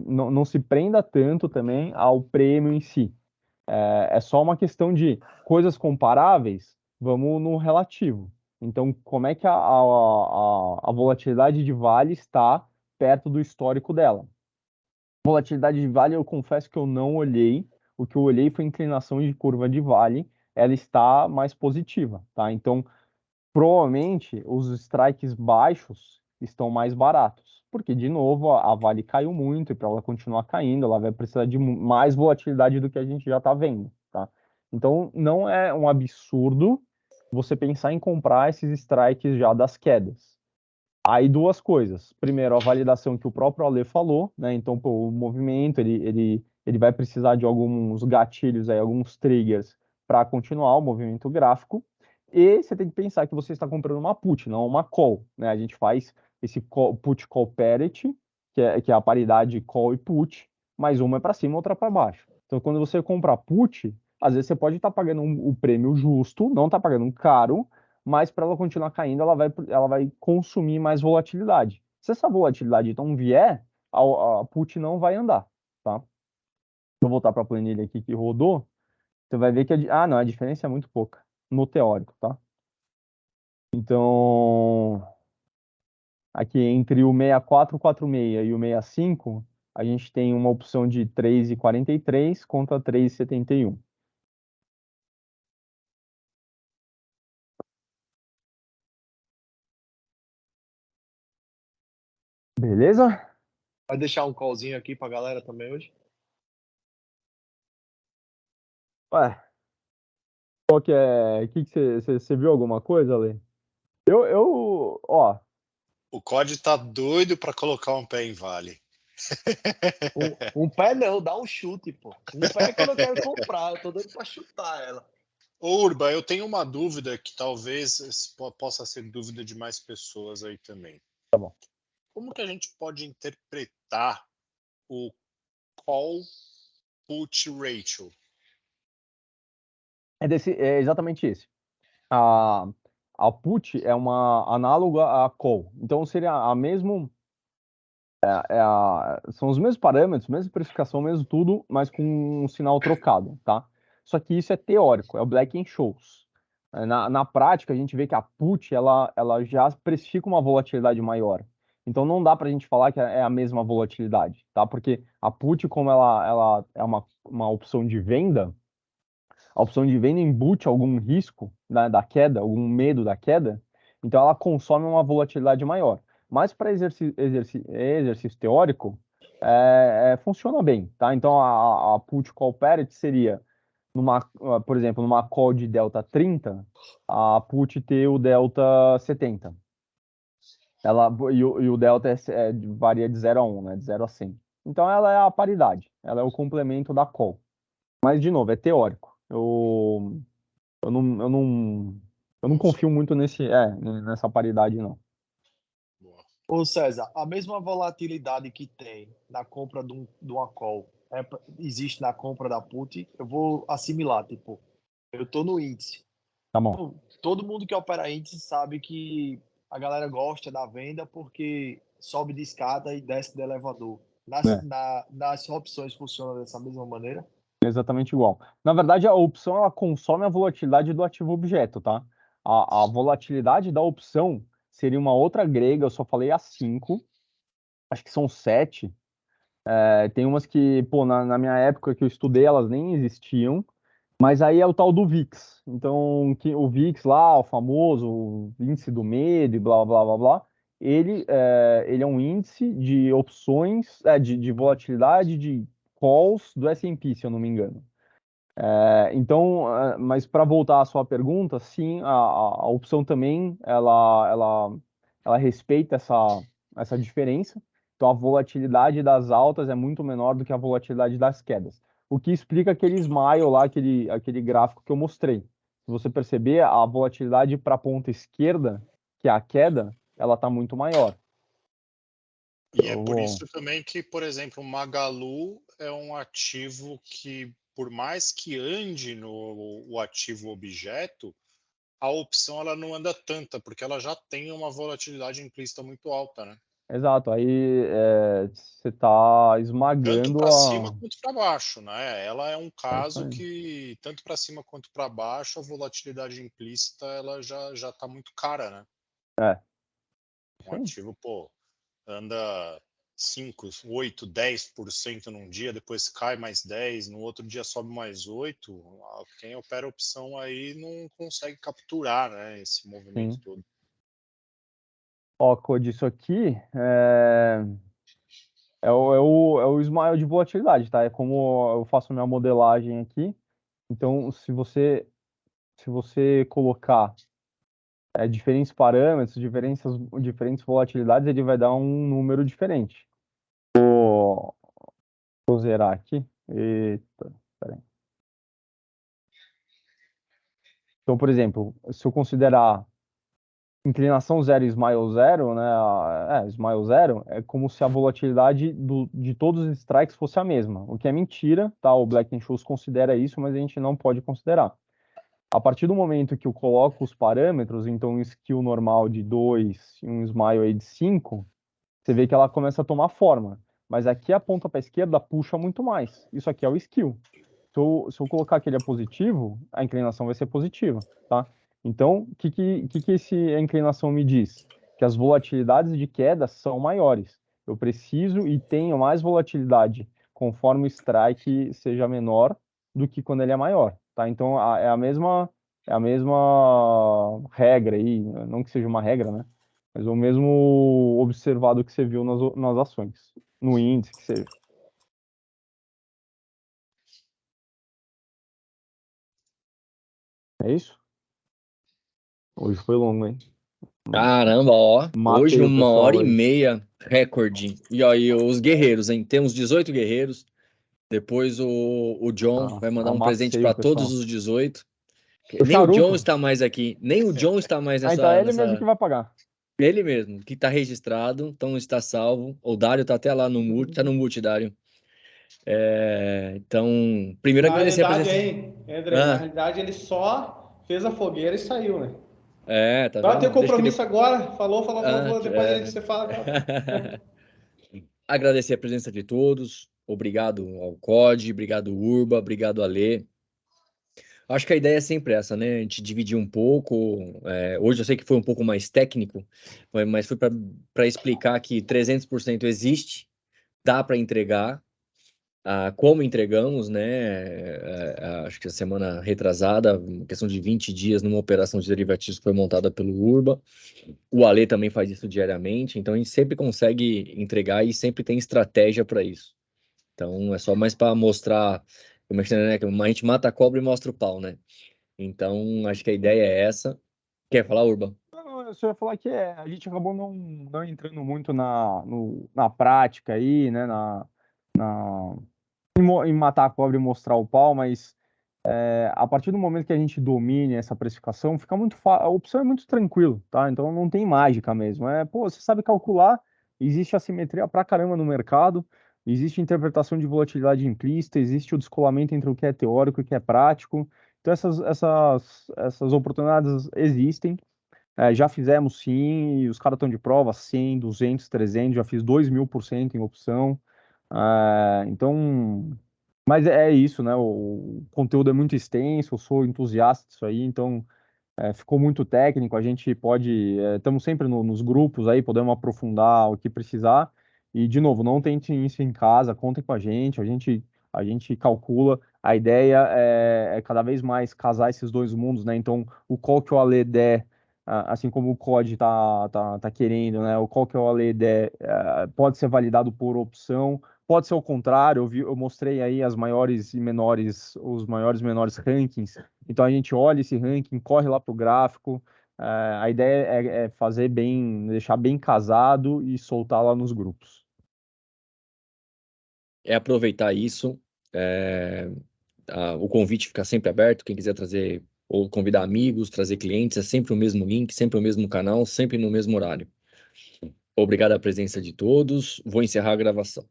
não se prenda tanto também ao prêmio em si. É só uma questão de coisas comparáveis, vamos no relativo. Então, como é que a volatilidade de Vale está perto do histórico dela? Volatilidade de Vale, eu confesso que eu não olhei. O que eu olhei foi a inclinação de curva de Vale. Ela está mais positiva, tá? Então, provavelmente os strikes baixos estão mais baratos, porque de novo a Vale caiu muito e para ela continuar caindo, ela vai precisar de mais volatilidade do que a gente já está vendo, tá? Então não é um absurdo você pensar em comprar esses strikes já das quedas. Aí duas coisas. Primeiro, a validação que o próprio Ale falou, né? Então, pô, o movimento ele vai precisar de alguns gatilhos aí, alguns triggers para continuar o movimento gráfico. E você tem que pensar que você está comprando uma put, não uma call, né? A gente faz esse put call parity, que é a paridade call e put, mas uma é para cima, outra para baixo. Então, quando você compra put, às vezes você pode estar pagando o prêmio justo, não está pagando caro, mas para ela continuar caindo, ela vai consumir mais volatilidade. Se essa volatilidade então vier, a put não vai andar, tá? Vou voltar para a planilha aqui que rodou. Você vai ver que não, a diferença é muito pouca no teórico, tá? Então, aqui entre o 6446 e o 65, a gente tem uma opção de 3,43 contra 3,71. Beleza? Vai deixar um callzinho aqui pra galera também hoje? Ué, qual que é? Que você viu alguma coisa, Ale? Ó, O COD tá doido para colocar um pé em Vale. Um pé não, dá um chute, pô. Um pé é quando eu quero comprar, eu tô doido pra chutar ela. Ô, Urba, eu tenho uma dúvida que talvez possa ser dúvida de mais pessoas aí também. tá bom. Como que a gente pode interpretar o call put ratio? É exatamente esse. A, a put é uma análoga à call. Então seria a mesmo. São os mesmos parâmetros, mesma precificação, mesmo tudo, mas com um sinal trocado, tá? Só que isso é teórico, é o Black and Scholes. Na prática, a gente vê que a put ela já precifica uma volatilidade maior. Então não dá para a gente falar que é a mesma volatilidade, tá? Porque a put, como ela é uma opção de venda, a opção de venda embute algum risco, né, da queda, algum medo da queda, então ela consome uma volatilidade maior. Mas para exercício teórico, funciona bem, tá? Então a put call parity seria, por exemplo, numa call de delta 30, a put ter o delta 70. E o delta varia de 0 a 1, né? De 0 a 100. Então ela é a paridade, ela é o complemento da call. Mas, de novo, é teórico. Eu não confio muito nessa paridade, não. Boa. Ô César, a mesma volatilidade que tem na compra de uma call existe na compra da put, eu vou assimilar, tipo, eu tô no índice. Tá bom. Todo mundo que opera índice sabe que a galera gosta da venda porque sobe de escada e desce de elevador. É. Nas opções funciona dessa mesma maneira? Exatamente igual. Na verdade, a opção ela consome a volatilidade do ativo objeto, tá? A volatilidade da opção seria uma outra grega, eu só falei as 5, acho que são 7. Tem umas que, pô, na minha época que eu estudei, elas nem existiam, mas aí é o tal do VIX. Então, o VIX lá, o famoso índice do medo e blá, blá, blá, blá, ele é um índice de opções, de volatilidade de calls do S&P, se eu não me engano. Então, mas para voltar à sua pergunta, sim, a opção também ela respeita essa diferença. Então, a volatilidade das altas é muito menor do que a volatilidade das quedas. O que explica aquele smile lá, aquele gráfico que eu mostrei. Se você perceber, a volatilidade para a ponta esquerda, que é a queda, ela está muito maior. E é por isso também que, por exemplo, o Magalu é um ativo que, por mais que ande no ativo objeto, a opção ela não anda tanta, porque ela já tem uma volatilidade implícita muito alta, né? Exato, aí você está Tanto esmagando para cima a. quanto para baixo, né? Ela é um É isso caso aí. que, tanto para cima quanto para baixo, a volatilidade implícita ela já está muito cara, né? Um Sim. ativo, pô, anda 5, 8, 10% num dia, depois cai mais 10, no outro dia sobe mais 8. Quem opera opção aí não consegue capturar, né, esse movimento Sim. todo. Ó, Code, isso aqui é o smile de volatilidade, tá? É como eu faço minha modelagem aqui. Então, se você colocar diferentes parâmetros, diferentes volatilidades, ele vai dar um número diferente. Vou zerar aqui. Eita, peraí. Então, por exemplo, se eu considerar inclinação zero e smile zero, né? Smile zero é como se a volatilidade de todos os strikes fosse a mesma, o que é mentira, tá? O Black-Scholes considera isso, mas a gente não pode considerar. A partir do momento que eu coloco os parâmetros, então um skill normal de 2 e um smile aí de 5, você vê que ela começa a tomar forma. Mas aqui a ponta para a esquerda puxa muito mais. Isso aqui é o skill. Se eu colocar que ele é positivo, a inclinação vai ser positiva, tá? Então, o que a inclinação me diz? Que as volatilidades de queda são maiores. Eu preciso e tenho mais volatilidade conforme o strike seja menor do que quando ele é maior, tá? Então, é a mesma regra aí, não que seja uma regra, né? Mas o mesmo observado que você viu nas ações, no índice que seja. É isso? Hoje foi longo, hein? Caramba, ó. Hoje Matei o 1 hora pessoal e aí. meia, recorde. E aí, os guerreiros, hein? Temos 18 guerreiros. Depois o John vai mandar um presente Amassei o para todos pessoal. os 18. O Nem o John charuto? está mais aqui. Nem o John está mais Ah, então é nessa, ele mesmo que nessa. vai pagar. Ele mesmo, que está registrado, então está salvo. O Dário está até lá no mute, tá no mute, Dário. Então, primeiro Na agradecer a realidade, presença. hein, André, na Ah, realidade ele só fez a fogueira e saiu, né? tá Agora eu vendo? tenho Deixa que ele. compromisso agora. Falou, falou, falou, Ah, falou. Depois a gente se fala. Agradecer a presença de todos. Obrigado ao COD, obrigado Urba, obrigado Alê. Acho que a ideia é sempre essa, né? A gente dividir um pouco. Hoje eu sei que foi um pouco mais técnico, mas foi para explicar que 300% existe, dá para entregar. como entregamos, né? Acho que a semana retrasada, questão de 20 dias, numa operação de derivativos que foi montada pelo Urba. O Ale também faz isso diariamente, então a gente sempre consegue entregar e sempre tem estratégia para isso. Então é só mais para mostrar, como é que, né, que a gente mata a cobra e mostra o pau, né? Então acho que a ideia é essa. Quer falar, Urba? Não, eu só ia falar que a gente acabou não entrando muito na prática aí, né? Em matar a cobra e mostrar o pau, mas a partir do momento que a gente domine essa precificação, fica muito a opção é muito tranquilo, tá? Então não tem mágica mesmo. Pô, você sabe calcular, existe assimetria pra caramba no mercado, existe interpretação de volatilidade implícita, existe o descolamento entre o que é teórico e o que é prático. Então essas oportunidades existem. Já fizemos sim, e os caras estão de prova, 100, 200, 300, já fiz 2000% em opção. Então, mas é isso, né? O conteúdo é muito extenso, eu sou entusiasta disso aí, então ficou muito técnico. A gente pode, estamos sempre nos grupos aí, podemos aprofundar o que precisar. E, de novo, não tentem isso em casa, contem com a gente calcula. A ideia é cada vez mais casar esses dois mundos, né? Então, o call que o Ale der, assim como o COD tá querendo, né? O call que o Ale der pode ser validado por opção. Pode ser o contrário, eu mostrei aí as maiores e menores, os maiores e menores rankings. Então a gente olha esse ranking, corre lá para o gráfico. A ideia é fazer bem, deixar bem casado e soltar lá nos grupos. É aproveitar isso. O convite fica sempre aberto. Quem quiser trazer ou convidar amigos, trazer clientes, é sempre o mesmo link, sempre o mesmo canal, sempre no mesmo horário. Obrigado à presença de todos. Vou encerrar a gravação.